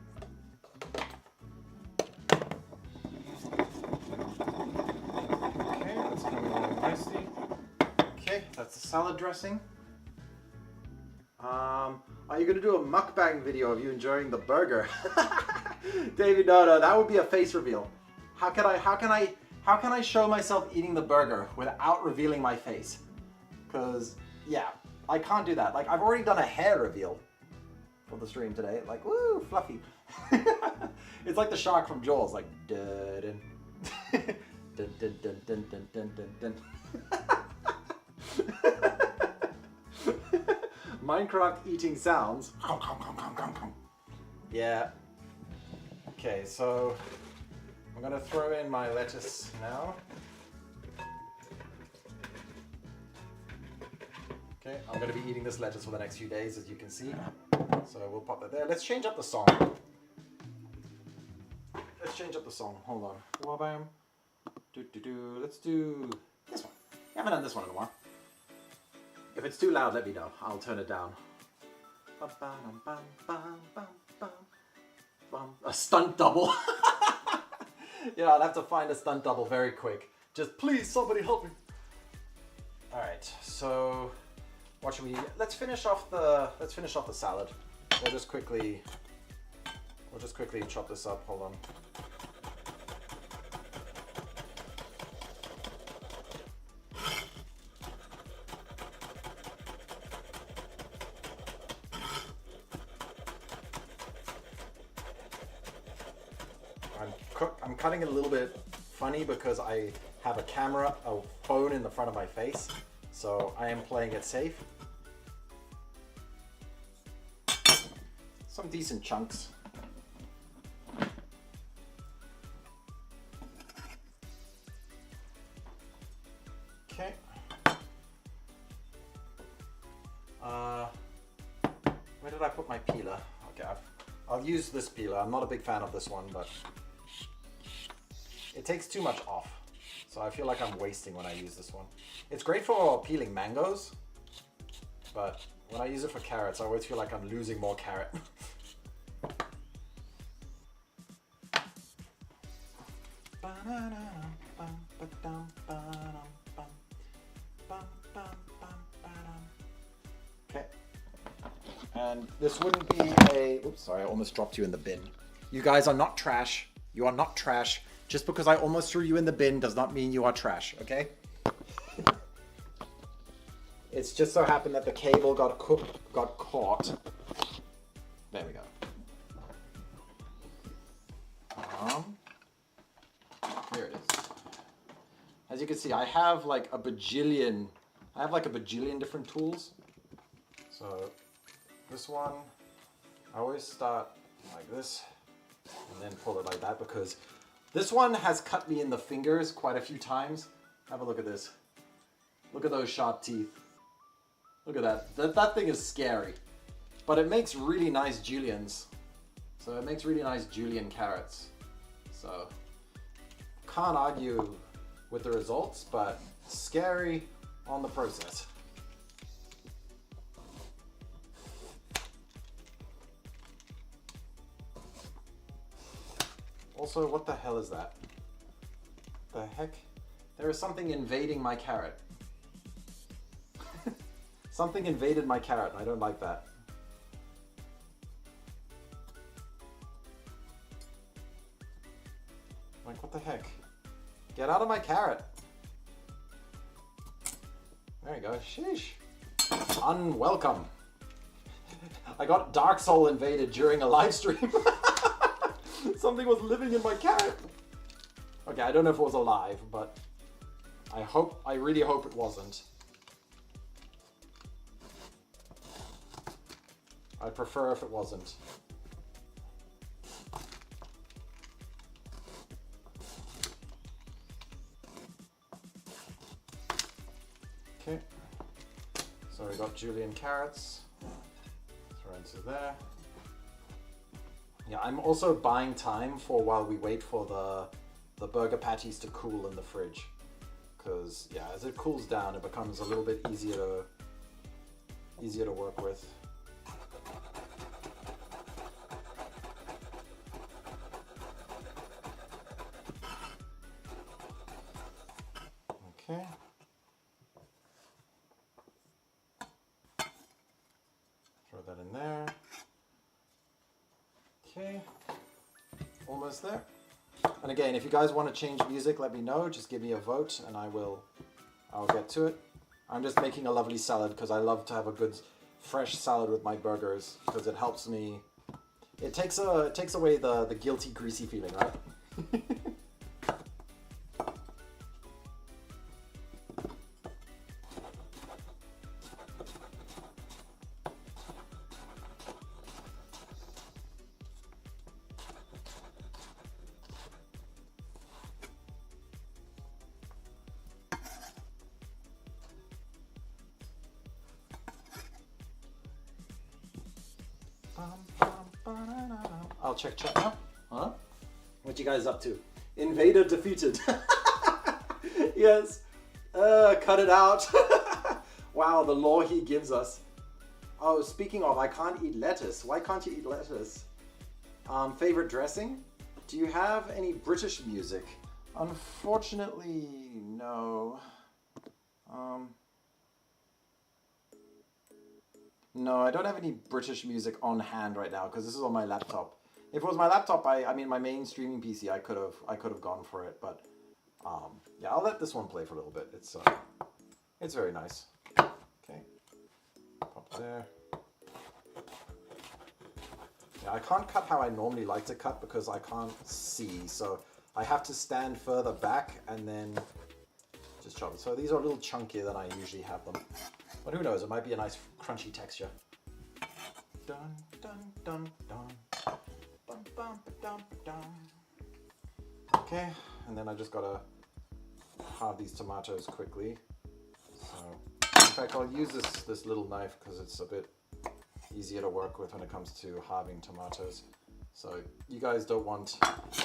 Okay, that's coming along nicely. Okay, that's the salad dressing. Are you going to do a mukbang video of you enjoying the burger? David, no, that would be a face reveal. How can I show myself eating the burger without revealing my face? Because, yeah, I can't do that. Like, I've already done a hair reveal for the stream today. Like, woo, fluffy. It's like the shark from Jaws, like, dun dun dun dun dun dun dun dun dun. Minecraft eating sounds. Yeah. Okay, so I'm gonna throw in my lettuce now. Okay, I'm gonna be eating this lettuce for the next few days, as you can see. So we'll pop that there. Let's change up the song. Hold on. Wabam. Let's do this one. I haven't done this one in a while. If it's too loud, let me know. I'll turn it down. A stunt double. Yeah, I'll have to find a stunt double very quick. Just please, somebody help me. All right, so what should we? Let's finish off the salad. We'll just quickly chop this up. Hold on. I'm cutting it a little bit funny because I have a phone in the front of my face, so I am playing it safe. Some decent chunks. Okay. Where did I put my peeler? Okay, I'll use this peeler. I'm not a big fan of this one, but it takes too much off. So I feel like I'm wasting when I use this one. It's great for peeling mangoes, but when I use it for carrots, I always feel like I'm losing more carrot. And this wouldn't be a... Oops, sorry, I almost dropped you in the bin. You guys are not trash. You are not trash. Just because I almost threw you in the bin does not mean you are trash, okay? It's just so happened that the cable got caught. There we go. Here it is. As you can see, I have like a bajillion different tools. So this one, I always start like this and then pull it like that because this one has cut me in the fingers quite a few times. Have a look at this. Look at those sharp teeth. Look at that. That thing is scary. But it makes really nice juliennes. So it makes really nice julienne carrots. So can't argue with the results, but scary on the process. Also, what the hell is that? The heck? There is something invading my carrot. Something invaded my carrot. I don't like that. Like, what the heck? Get out of my carrot. There you go. Sheesh. Unwelcome. I got Dark Soul invaded during a live stream. Something was living in my carrot. Okay, I don't know if it was alive, but I really hope it wasn't. I'd prefer if it wasn't. Okay, so we got julienne carrots. Throw into there. Yeah, I'm also buying time for while we wait for the burger patties to cool in the fridge. Because yeah, as it cools down, it becomes a little bit easier to work with. Okay. Throw that in there. Okay. Almost there. And again, if you guys want to change music, let me know. Just give me a vote and I'll get to it. I'm just making a lovely salad because I love to have a good fresh salad with my burgers because it helps me. It takes away the guilty, greasy feeling, right? I'll check chat now. Huh? What you guys up to? Invader defeated. Yes. Cut it out. Wow, the lore he gives us. Oh, speaking of, I can't eat lettuce. Why can't you eat lettuce? Favorite dressing? Do you have any British music? Unfortunately, no. No, I don't have any British music on hand right now because this is on my laptop. If it was my laptop, I mean my main streaming PC, I could have gone for it, but yeah, I'll let this one play for a little bit. It's very nice. Okay, pop there. Yeah, I can't cut how I normally like to cut because I can't see, so I have to stand further back and then just chop it. So these are a little chunkier than I usually have them. But who knows, it might be a nice crunchy texture. Dun, dun, dun, dun. Bum, bum, ba-dum, ba-dum. Okay, and then I just gotta halve these tomatoes quickly. So, in fact, I'll use this little knife because it's a bit easier to work with when it comes to halving tomatoes. So you guys don't want,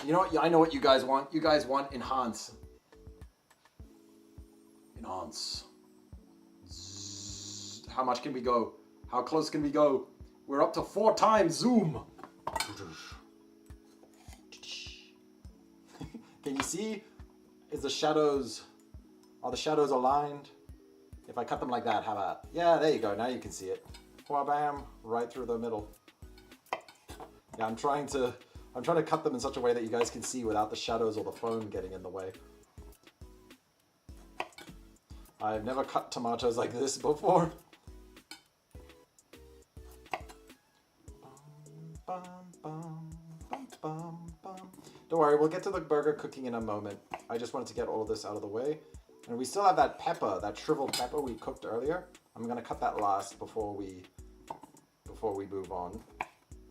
you know what? I know what you guys want. You guys want enhance. Enhance. How much can we go? How close can we go? We're up to 4 times zoom. Can you see? Are the shadows aligned? If I cut them like that, how about? Yeah, there you go. Now you can see it. Bam, right through the middle. Yeah, I'm trying to cut them in such a way that you guys can see without the shadows or the phone getting in the way. I've never cut tomatoes like this before. Don't worry, we'll get to the burger cooking in a moment. I just wanted to get all of this out of the way. And we still have that pepper, that shriveled pepper we cooked earlier. I'm gonna cut that last before we move on.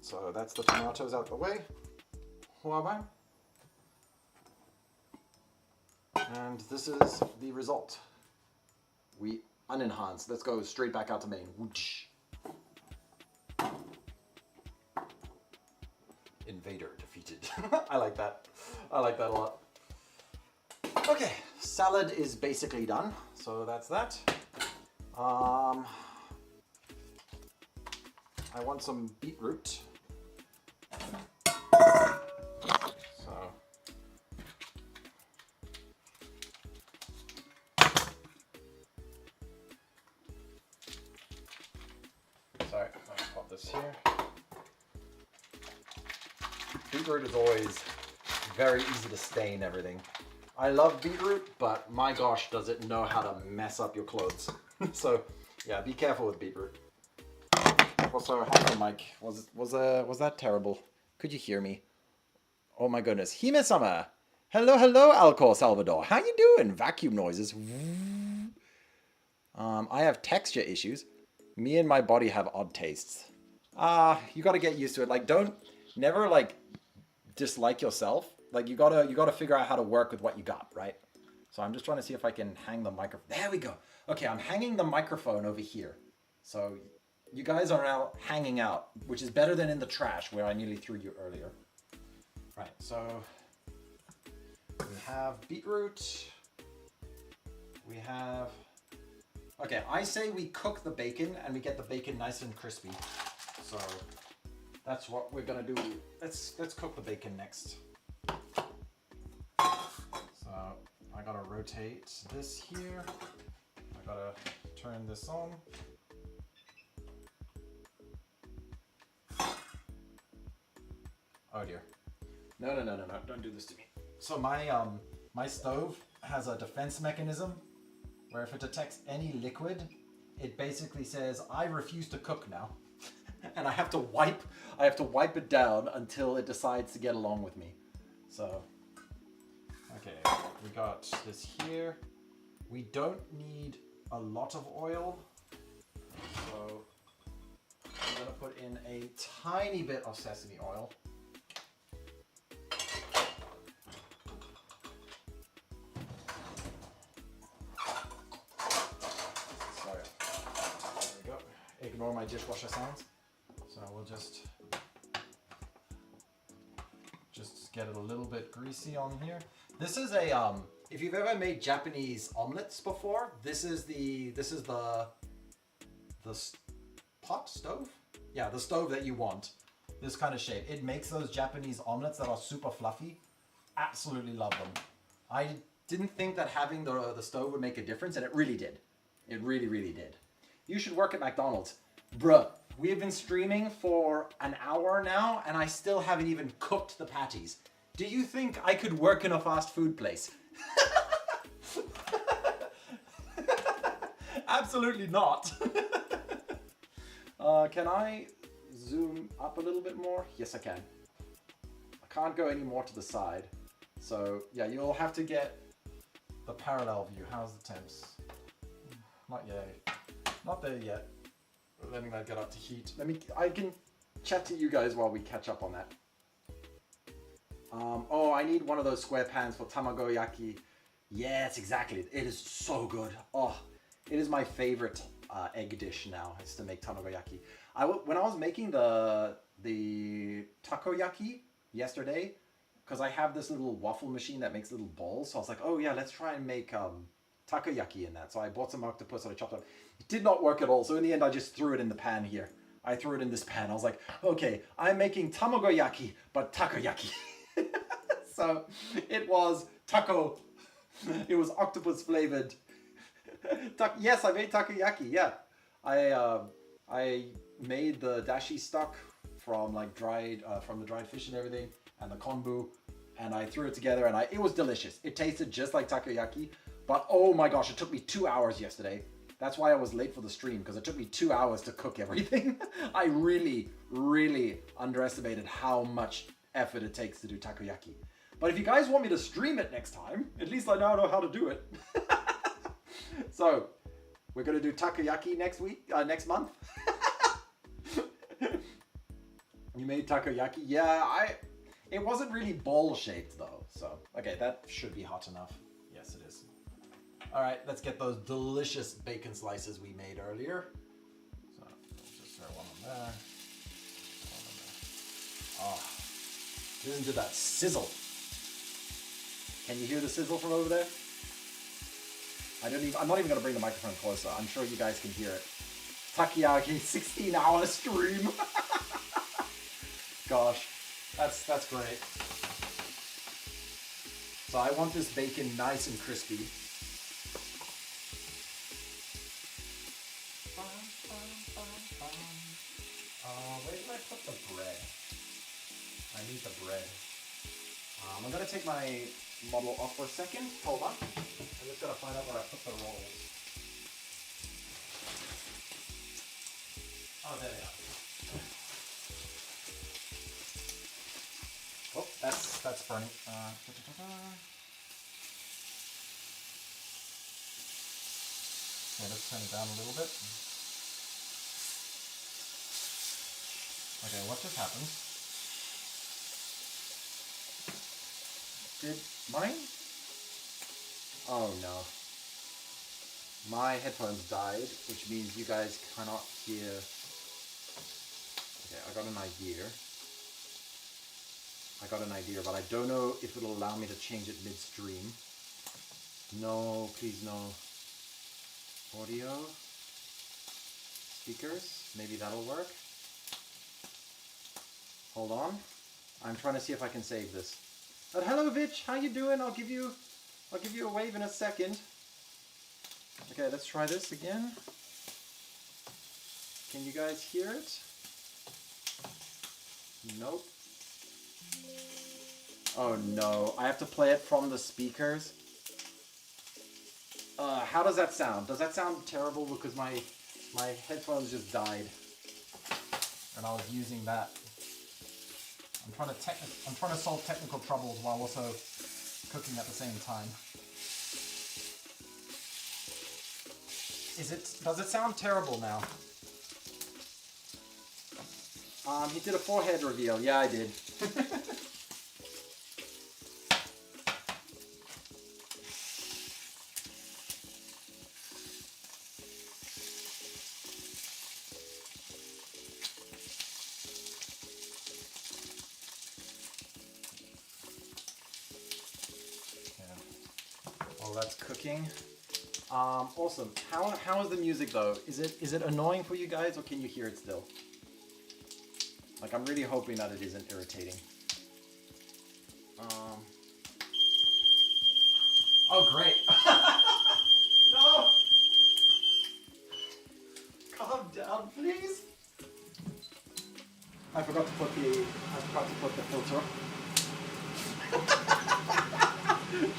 So that's the tomatoes out the way. And this is the result. We unenhanced. Let's go straight back out to main. Whoosh. Invader defeated. I like that. I like that a lot. Okay, salad is basically done. So that's that. I want some beetroot. So sorry, I'll pop this here. Beetroot is always very easy to stain everything. I love beetroot, but my gosh, does it know how to mess up your clothes. So yeah, be careful with beetroot. Also, how's the mic? Was that terrible? Could you hear me? Oh my goodness. Hime-sama! Hello, hello, Alcor Salvador. How you doing? Vacuum noises. I have texture issues. Me and my body have odd tastes. You gotta get used to it. Like, never like dislike yourself. Like, you gotta figure out how to work with what you got, right? So I'm just trying to see if I can hang the microphone. There we go. Okay, I'm hanging the microphone over here. So you guys are now hanging out, which is better than in the trash where I nearly threw you earlier. Right, so we have beetroot. We have... Okay, I say we cook the bacon and we get the bacon nice and crispy. So that's what we're gonna do. Let's cook the bacon next. So I gotta rotate this here. I gotta turn this on. Oh dear. No, don't do this to me. So my stove has a defense mechanism where if it detects any liquid, it basically says, I refuse to cook now. And I have to wipe it down until it decides to get along with me. So, okay, we got this here. We don't need a lot of oil. So I'm gonna put in a tiny bit of sesame oil. Ignore my dishwasher sounds. So we'll just get it a little bit greasy on here. This is a if you've ever made Japanese omelets before, this is the pot stove? Yeah, the stove that you want. This kind of shape. It makes those Japanese omelets that are super fluffy. Absolutely love them. I didn't think that having the stove would make a difference, and it really did. It really, really did. You should work at McDonald's. Bruh, we have been streaming for an hour now, and I still haven't even cooked the patties. Do you think I could work in a fast food place? Absolutely not. Can I zoom up a little bit more? Yes, I can. I can't go any more to the side. So, yeah, you'll have to get the parallel view. How's the temps? Not yet. Not there yet. We're letting that get up to heat. I can chat to you guys while we catch up on that. Oh, I need one of those square pans for tamagoyaki. Yes, exactly. It is so good. Oh, it is my favorite egg dish now, is to make tamagoyaki. When I was making the takoyaki yesterday, because I have this little waffle machine that makes little balls, so I was like, oh yeah, let's try and make takoyaki in that. So I bought some octopus and I chopped up. It did not work at all. So in the end, I just threw it in the pan here. I threw it in this pan. I was like, okay, I'm making tamagoyaki, but takoyaki. So it was taco. It was octopus flavored. Yes, I made takoyaki. Yeah, I I made the dashi stock from like from the dried fish and everything, and the konbu, and I threw it together, and it was delicious. It tasted just like takoyaki, but oh my gosh, it took me 2 hours yesterday. That's why I was late for the stream, because it took me 2 hours to cook everything. I really, really underestimated how much effort it takes to do takoyaki. But if you guys want me to stream it next time, at least I now know how to do it. So, we're gonna do takoyaki next month. You made takoyaki? Yeah, it wasn't really ball shaped though. So, okay, that should be hot enough. Yes, it is. All right, let's get those delicious bacon slices we made earlier. So, just throw one on there. One on there. Oh, listen to that sizzle. Can you hear the sizzle from over there? I'm not even gonna bring the microphone closer. I'm sure you guys can hear it. Takoyaki 16-hour stream. Gosh, that's great. So I want this bacon nice and crispy. Where did I put the bread? I need the bread. I'm gonna take my model off for a second. Hold on. I'm just gonna find out where I put the rolls. Oh, there they are. Oh, that's burning. Okay, let's turn it down a little bit. Okay, what just happened? Did mine? Oh no. My headphones died, which means you guys cannot hear. Okay, I got an idea, but I don't know if it'll allow me to change it midstream. No, please no. Audio? Speakers? Maybe that'll work. Hold on. I'm trying to see if I can save this. But hello Vitch, how you doing? I'll give you a wave in a second. Okay, let's try this again. Can you guys hear it? Nope. Oh no, I have to play it from the speakers. How does that sound? Does that sound terrible because my headphones just died and I was using that? I'm trying to solve technical troubles while also cooking at the same time. Does it sound terrible now? He did a forehead reveal. Yeah, I did. That's cooking. Awesome. How is the music though? Is it annoying for you guys, or can you hear it still? Like, I'm really hoping that it isn't irritating. Oh great. No. Calm down, please. I forgot to put the filter.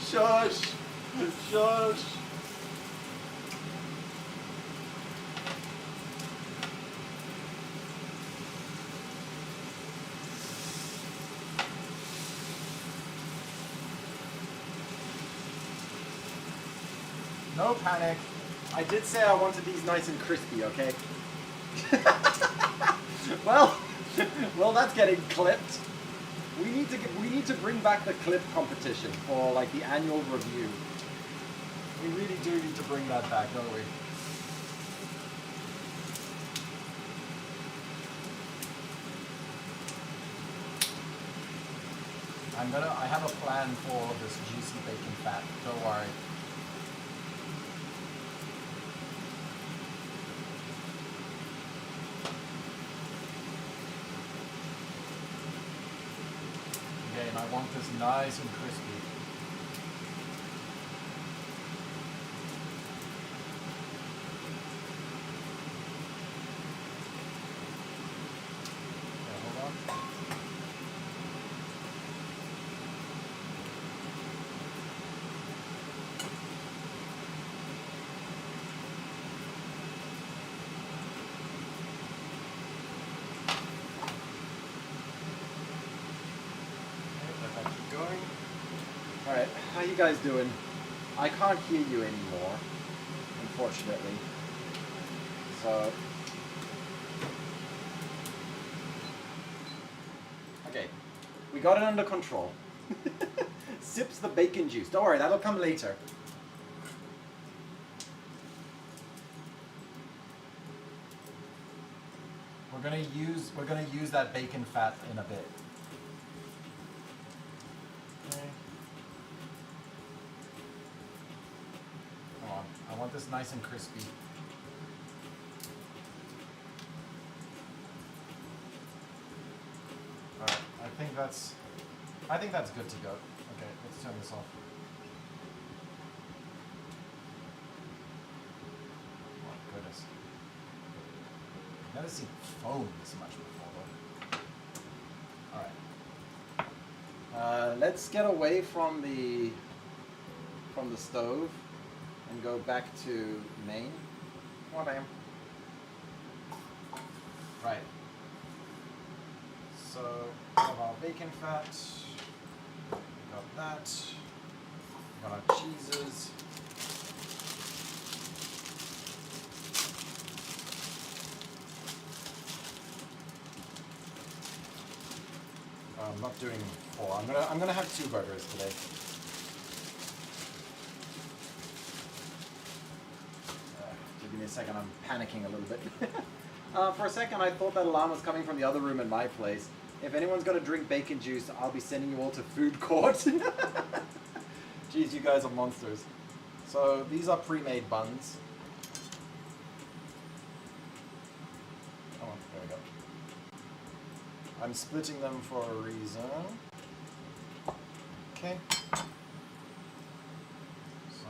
Shush. Shush. No panic. I did say I wanted these nice and crispy, okay? Well, that's getting clipped. We need to bring back the clip competition for like the annual review. We really do need to bring that back, don't we? I have a plan for this juicy bacon fat, don't worry. Okay, and I want this nice and crispy. Alright, how you guys doing? I can't hear you anymore, unfortunately. So... Okay, we got it under control. Sips the bacon juice. Don't worry, that'll come later. We're gonna use that bacon fat in a bit. Okay. Come on, I want this nice and crispy. Alright, I think that's good to go. Okay, let's turn this off. Oh my goodness. I've never seen foam this much before though. Alright. Let's get away from the stove and go back to main. Oh damn. Right. So we have our bacon fat. We got that. We got our cheeses. I'm not doing 4. I'm gonna have 2 burgers today. Give me a second. I'm panicking a little bit. For a second, I thought that alarm was coming from the other room in my place. If anyone's gonna drink bacon juice, I'll be sending you all to food court. Jeez, you guys are monsters. So these are pre-made buns. Oh, there we go. I'm splitting them for a reason. Okay. So...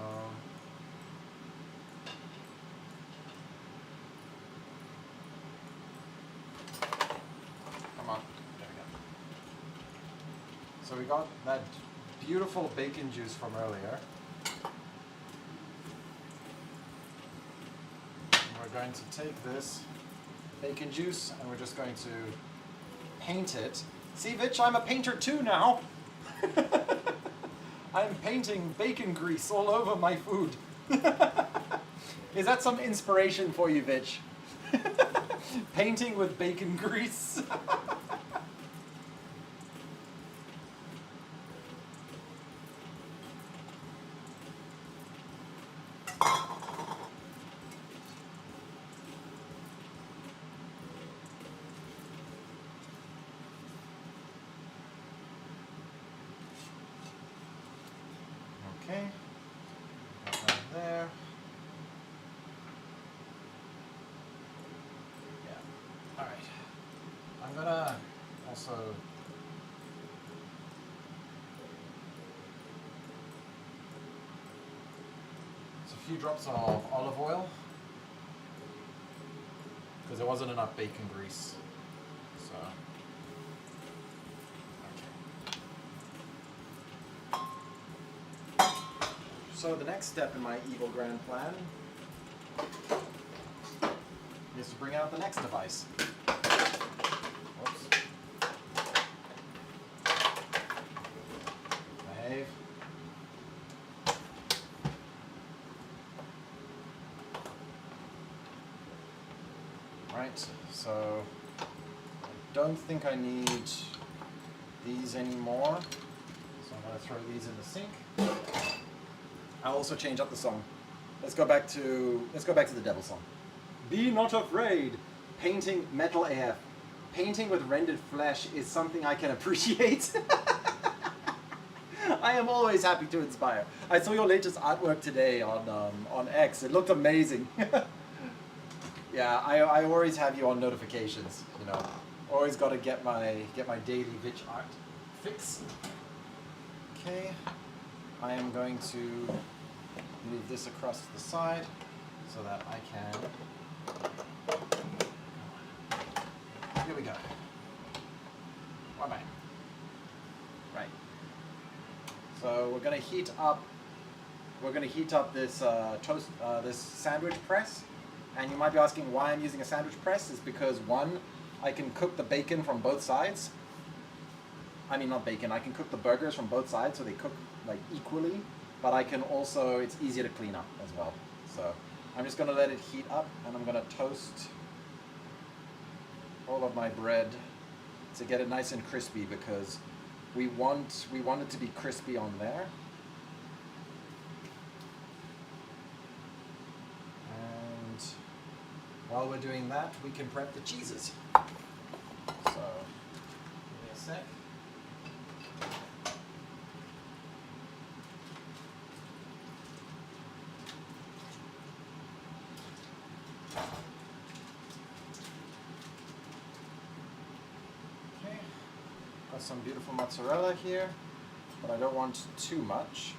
Come on. There we go. So we got that beautiful bacon juice from earlier. And we're going to take this bacon juice and we're just going to paint it. See, Vitch, I'm a painter too now. I'm painting bacon grease all over my food. Is that some inspiration for you, Vitch? Painting with bacon grease. Okay, got that there. Yeah, all right. I'm gonna also a few drops of olive oil because there wasn't enough bacon grease. So. So the next step in my evil grand plan is to bring out the next device. Whoops. Behave. Right, so I don't think I need these anymore. So I'm going to throw these in the sink. I'll also change up the song. Let's go back to the devil song. Be not afraid. Painting metal AF. Painting with rendered flesh is something I can appreciate. I am always happy to inspire. I saw your latest artwork today on X. It looked amazing. Yeah, I always have you on notifications. You know, always got to get my daily Vitch art fix. Okay. I am going to move this across to the side so that I can... Here we go. Bye-bye. Right. So we're going to heat up this this sandwich press. And you might be asking why I'm using a sandwich press. Is because one, I can cook the bacon from both sides. I mean not bacon, I can cook the burgers from both sides so they cook like equally, but I can also, it's easier to clean up as well. So I'm just gonna let it heat up and I'm gonna toast all of my bread to get it nice and crispy because we want it to be crispy on there. And while we're doing that, we can prep the cheeses. So, give me a sec. Okay, got some beautiful mozzarella here, but I don't want too much.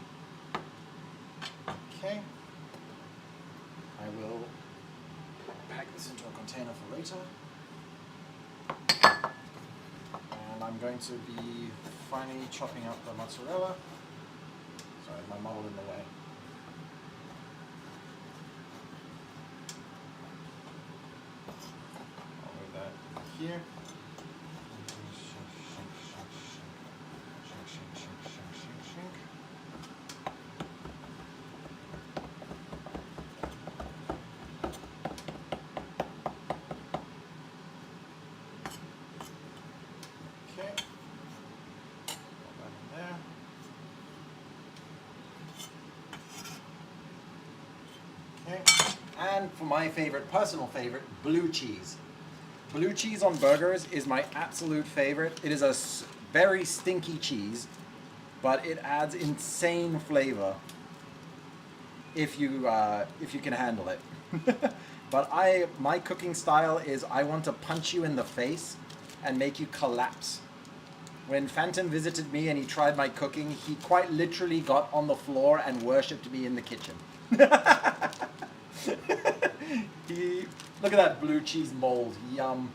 Okay, I will pack this into a container for later. And I'm going to be finally chopping up the mozzarella. Sorry, my model in the way. I'll move that here. And for my favorite, personal favorite, blue cheese. Blue cheese on burgers is my absolute favorite. It is a very stinky cheese, but it adds insane flavor if you can handle it. But my cooking style is I want to punch you in the face and make you collapse. When Phantom visited me and he tried my cooking, he quite literally got on the floor and worshipped me in the kitchen. Look at that blue cheese mold. Yum.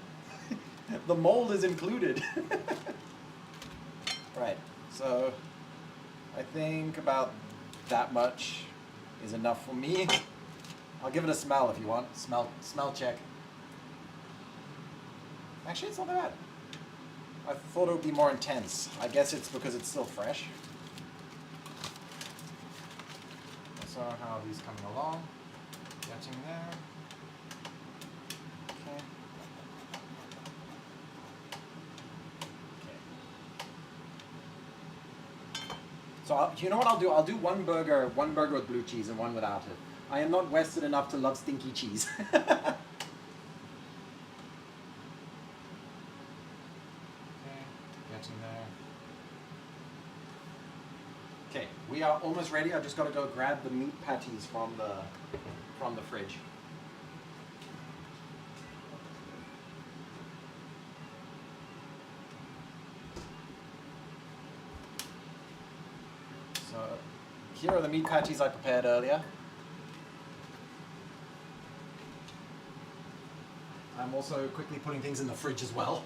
The mold is included. Right. So I think about that much is enough for me. I'll give it a smell if you want. Smell check. Actually, it's not that bad. I thought it would be more intense. I guess it's because it's still fresh. So how are these coming along? Getting there. Okay. So you know what I'll do? I'll do one burger with blue cheese and one without it. I am not Western enough to love stinky cheese. Okay, getting there. Okay, we are almost ready. I've just got to go grab the meat patties from the fridge. So here are the meat patties I prepared earlier. I'm also quickly putting things in the fridge as well.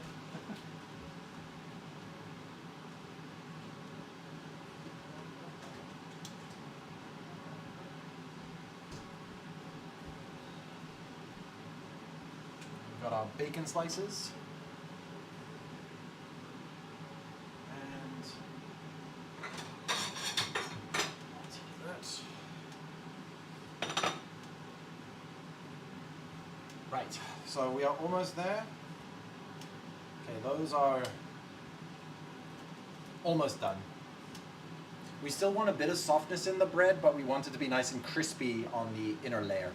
We've got our bacon slices. And I'll take that. Right, so we are almost there. Okay, those are almost done. We still want a bit of softness in the bread, but we want it to be nice and crispy on the inner layer.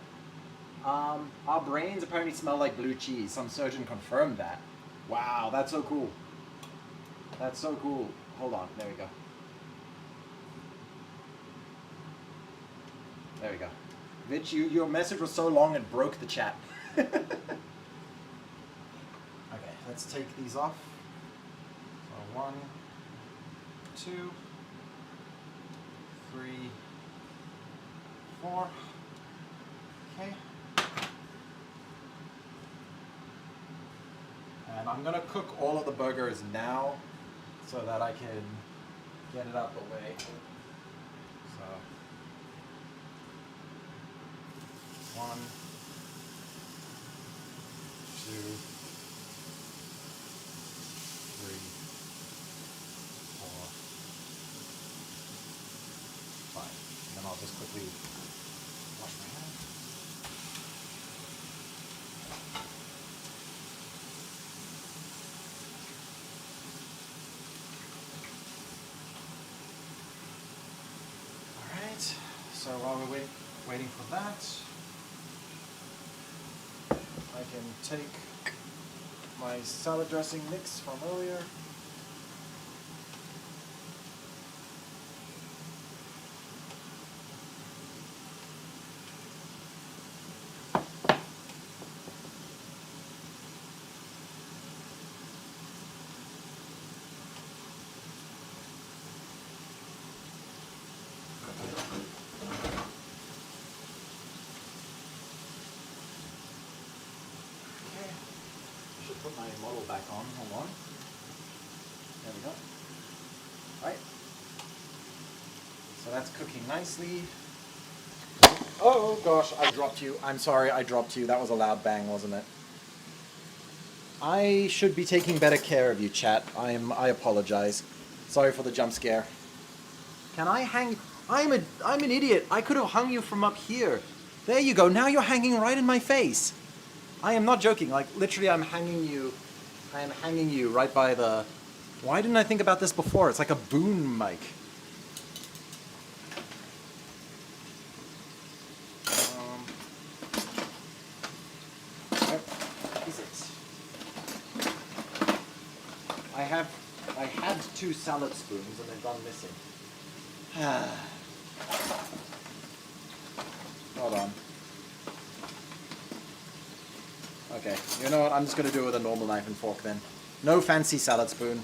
Our brains apparently smell like blue cheese. Some surgeon confirmed that. Wow, that's so cool. That's so cool. Hold on, there we go. There we go. Vitch, your message was so long it broke the chat. Okay, let's take these off. So 1, 2, 3, 4. Okay. And I'm gonna cook all of the burgers now so that I can get it out the way. So 1, 2, 3, I'll just quickly wash my hands. Alright, so while we're waiting for that, I can take my salad dressing mix from earlier. Put my model back on, hold on. There we go. Right. So that's cooking nicely. Oh gosh, I dropped you. I'm sorry, I dropped you. That was a loud bang, wasn't it? I should be taking better care of you, chat. I apologize. Sorry for the jump scare. Can I hang? I'm an idiot. I could have hung you from up here. There you go. Now you're hanging right in my face. I am not joking, like literally I am hanging you right by the... Why didn't I think about this before? It's like a boom mic. Where is it? I had 2 salad spoons and they've gone missing. Hold on. Okay, you know what, I'm just going to do it with a normal knife and fork then. No fancy salad spoon.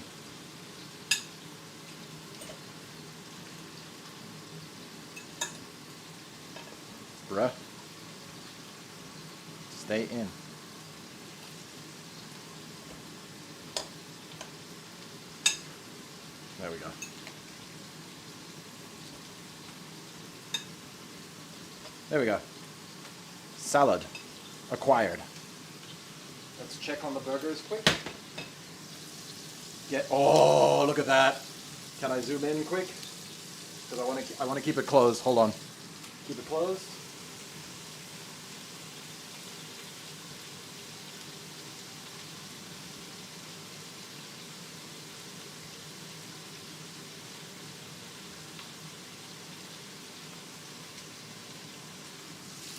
Bruh. Stay in. There we go. There we go. Salad. Acquired. Let's check on the burgers quick. Oh, look at that. Can I zoom in quick? Because I want to keep it closed. Hold on. Keep it closed.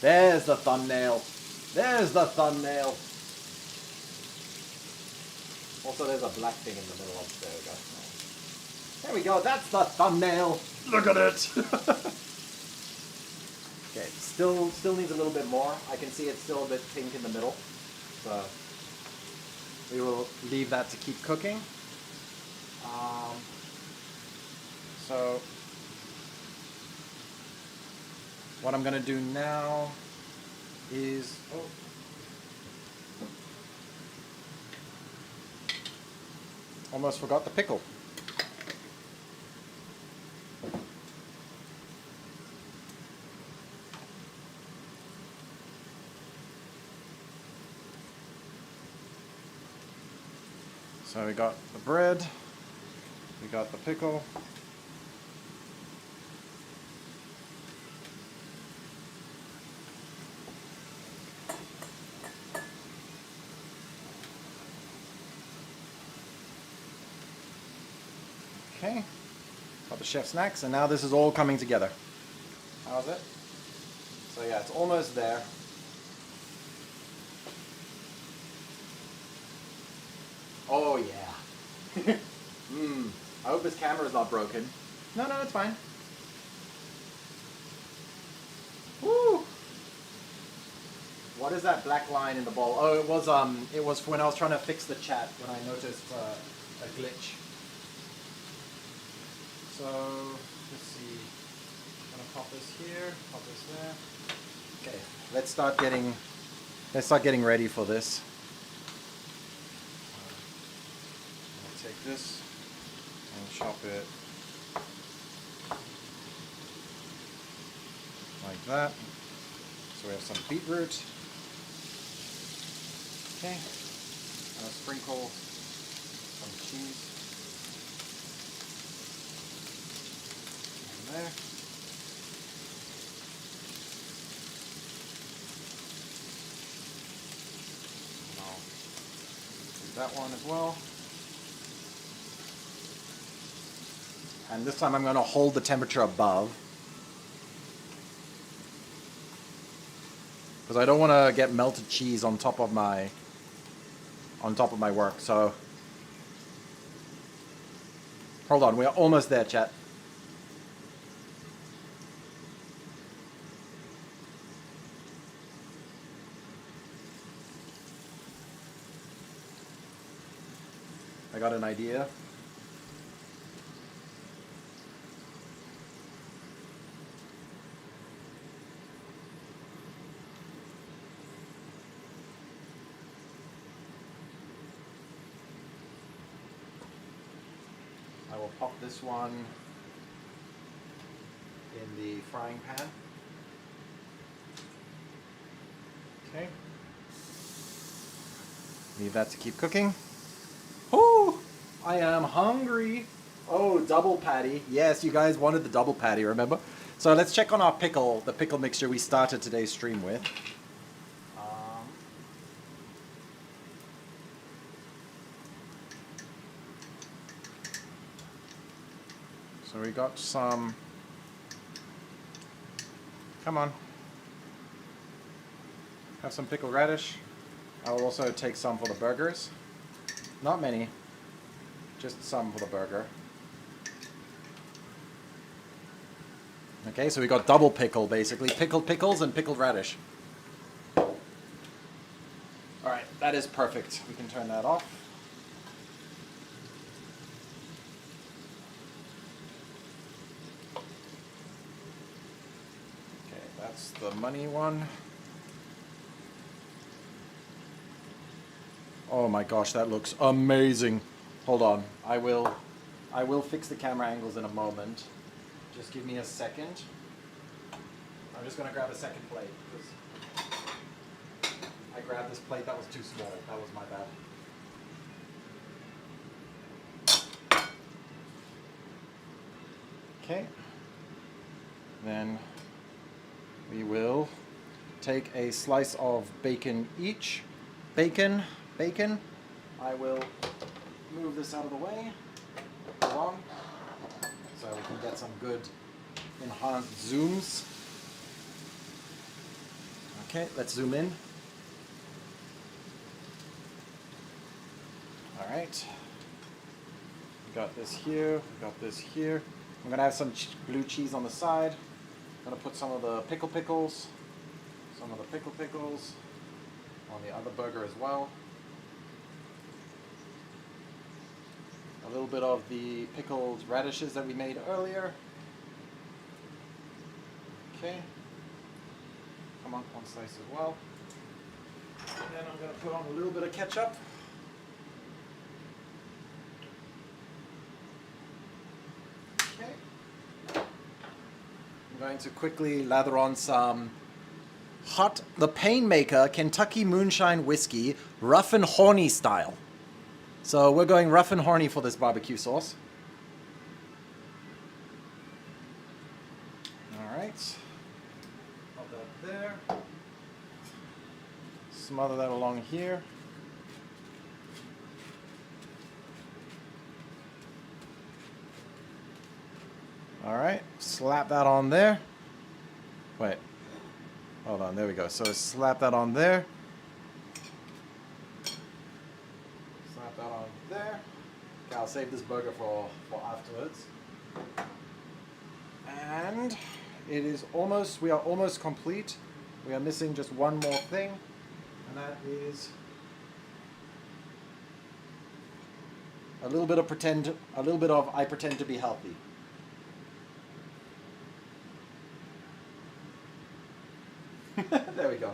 There's the thumbnail. There's the thumbnail. Also, there's a black thing in the middle of there. There we go. That's the thumbnail. Look at it. Okay, still needs a little bit more. I can see it's still a bit pink in the middle. So we will leave that to keep cooking. So what I'm going to do now is... Almost forgot the pickle. So we got the bread, we got the pickle. Okay, got the chef snacks, and now this is all coming together. How's it? So yeah, it's almost there. Oh yeah. I hope this camera is not broken. No, it's fine. Woo! What is that black line in the bowl? Oh, it was when I was trying to fix the chat when I noticed a glitch. So let's see. I'm gonna pop this here, pop this there. Okay, let's start getting ready for this. I'll take this and chop it like that. So we have some beetroot. Okay. I'll sprinkle some cheese. There. that one as well. And this time I'm going to hold the temperature above. Because I don't want to get melted cheese on top of my work. So hold on, we're almost there, chat. I got an idea. I will pop this one in the frying pan. Okay. Leave that to keep cooking. Oh, I am hungry. Oh, double patty. Yes, you guys wanted the double patty, remember? So let's check on our pickle, the pickle mixture we started today's stream with. So we got some, come on, have some pickled radish. I'll also take some for the burgers. Not many, just some for the burger. Okay, so we got double pickle basically, pickled pickles and pickled radish. Alright, that is perfect. We can turn that off. That's the money one. Oh my gosh, that looks amazing. Hold on, I will fix the camera angles in a moment. Just give me a second. I'm just gonna grab a second plate because I grabbed this plate that was too small. That was my bad. Okay. Then we will take a slice of bacon each. Bacon. I will move this out of the way. Hold on. So we can get some good enhanced zooms. Okay, let's zoom in. All right. We got this here. We got this here. I'm gonna have some blue cheese on the side. I'm gonna put some of the pickles on the other burger as well. A little bit of the pickled radishes that we made earlier. Okay. Come on, one slice as well. And then I'm gonna put on a little bit of ketchup. Okay. I'm going to quickly lather on some the Painmaker Kentucky Moonshine Whiskey, rough and horny style. So we're going rough and horny for this barbecue sauce. All right. Pop that there. Smother that along here. All right, slap that on there. Wait, hold on, there we go. So slap that on there. Slap that on there. Okay, I'll save this burger for afterwards. And it is almost, we are almost complete. We are missing just one more thing, and that is a little bit of I pretend to be healthy. There we go.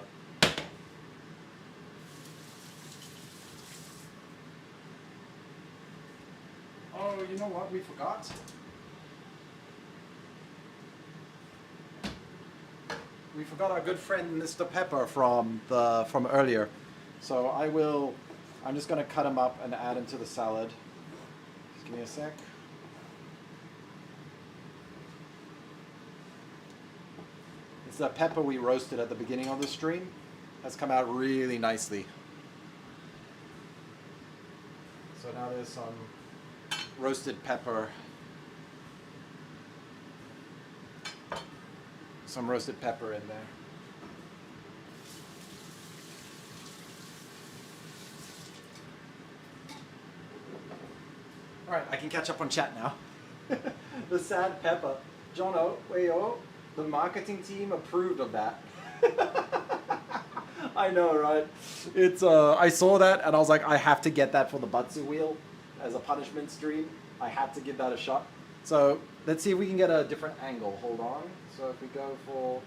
Oh, you know what? We forgot. We forgot our good friend Mr. Pepper from earlier. So I'm just gonna cut him up and add him to the salad. Just give me a sec. It's the pepper we roasted at the beginning of the stream. Has come out really nicely. So now there's some roasted pepper. Some roasted pepper in there. All right, I can catch up on chat now. The sad pepper. Jono, the marketing team approved of that. I know, right? It's I saw that and I was like, I have to get that for the Butsu wheel as a punishment stream. I had to give that a shot. So let's see if we can get a different angle. Hold on. So if we go for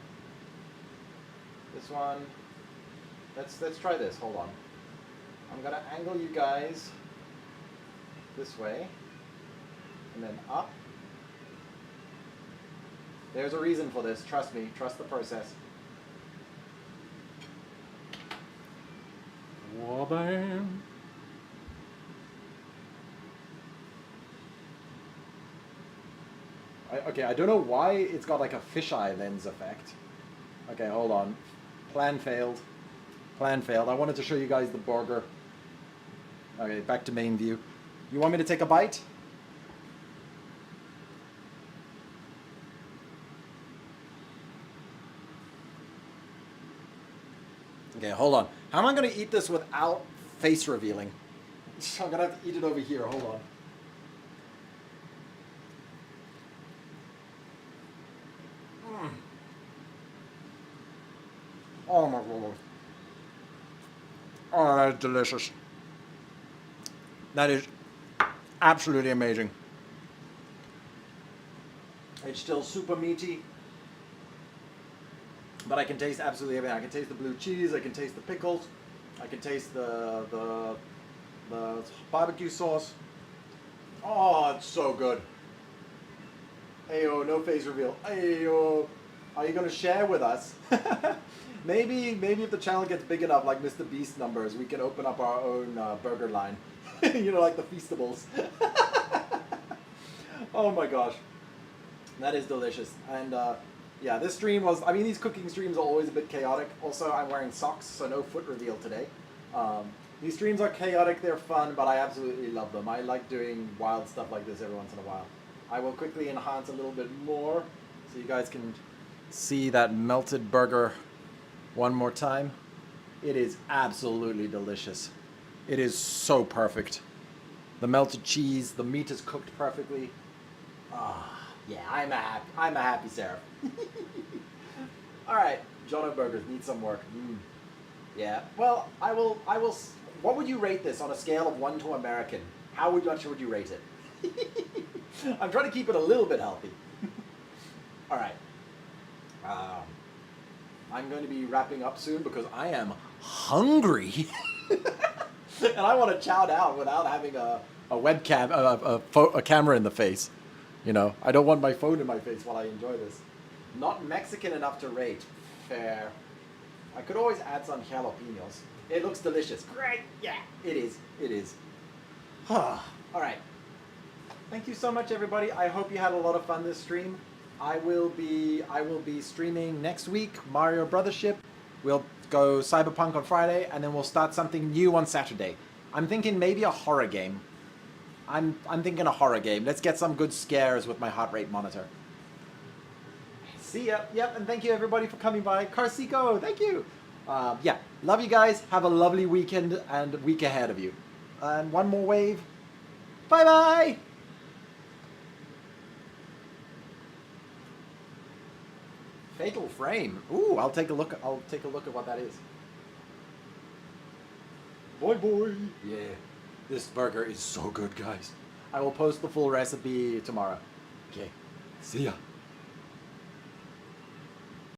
this one, let's try this. Hold on. I'm gonna angle you guys this way and then up. There's a reason for this. Trust me. Trust the process. Wabam. Okay, I don't know why it's got like a fisheye lens effect. Okay, hold on. Plan failed. Plan failed. I wanted to show you guys the burger. Okay, back to main view. You want me to take a bite? Okay, hold on. How am I going to eat this without face revealing? I'm going to have to eat it over here. Hold on. Oh my god. Oh, that is delicious. That is absolutely amazing. It's still super meaty, but I can taste absolutely everything. I can taste the blue cheese, I can taste the pickles, I can taste the barbecue sauce. Oh, it's so good. Ayo, no face reveal. Ayo, are you gonna share with us? Maybe if the channel gets big enough, like Mr. Beast numbers, we can open up our own burger line. You know, like the Feastables. Oh my gosh. That is delicious. And yeah, this stream was, I mean, these cooking streams are always a bit chaotic. Also, I'm wearing socks, so no foot reveal today. These streams are chaotic, they're fun, but I absolutely love them. I like doing wild stuff like this every once in a while. I will quickly enhance a little bit more so you guys can see that melted burger one more time. It is absolutely delicious. It is so perfect. The melted cheese, the meat is cooked perfectly. Ah, yeah, I'm a happy Seraph. All right, Jono Burgers need some work. Yeah, well, I will. What would you rate this on a scale of 1 to American? How much would you rate it? I'm trying to keep it a little bit healthy. All right. I'm going to be wrapping up soon because I am hungry. And I want to chow down without having a webcam, a camera in the face. You know, I don't want my phone in my face while I enjoy this. Not Mexican enough to rate. Fair. I could always add some jalapenos. It looks delicious. Great. Yeah, it is. It is. All right. Thank you so much, everybody. I hope you had a lot of fun this stream. I will be streaming next week, Mario Brothership. We'll go Cyberpunk on Friday, and then we'll start something new on Saturday. I'm thinking maybe a horror game. I'm thinking a horror game. Let's get some good scares with my heart rate monitor. See ya. Yep, and thank you everybody for coming by. Carsico, thank you. Yeah, love you guys. Have a lovely weekend and week ahead of you. And one more wave. Bye-bye. Fatal Frame. Ooh, I'll take a look at what that is. Boy. Yeah. This burger is so good, guys. I will post the full recipe tomorrow. Okay. See ya.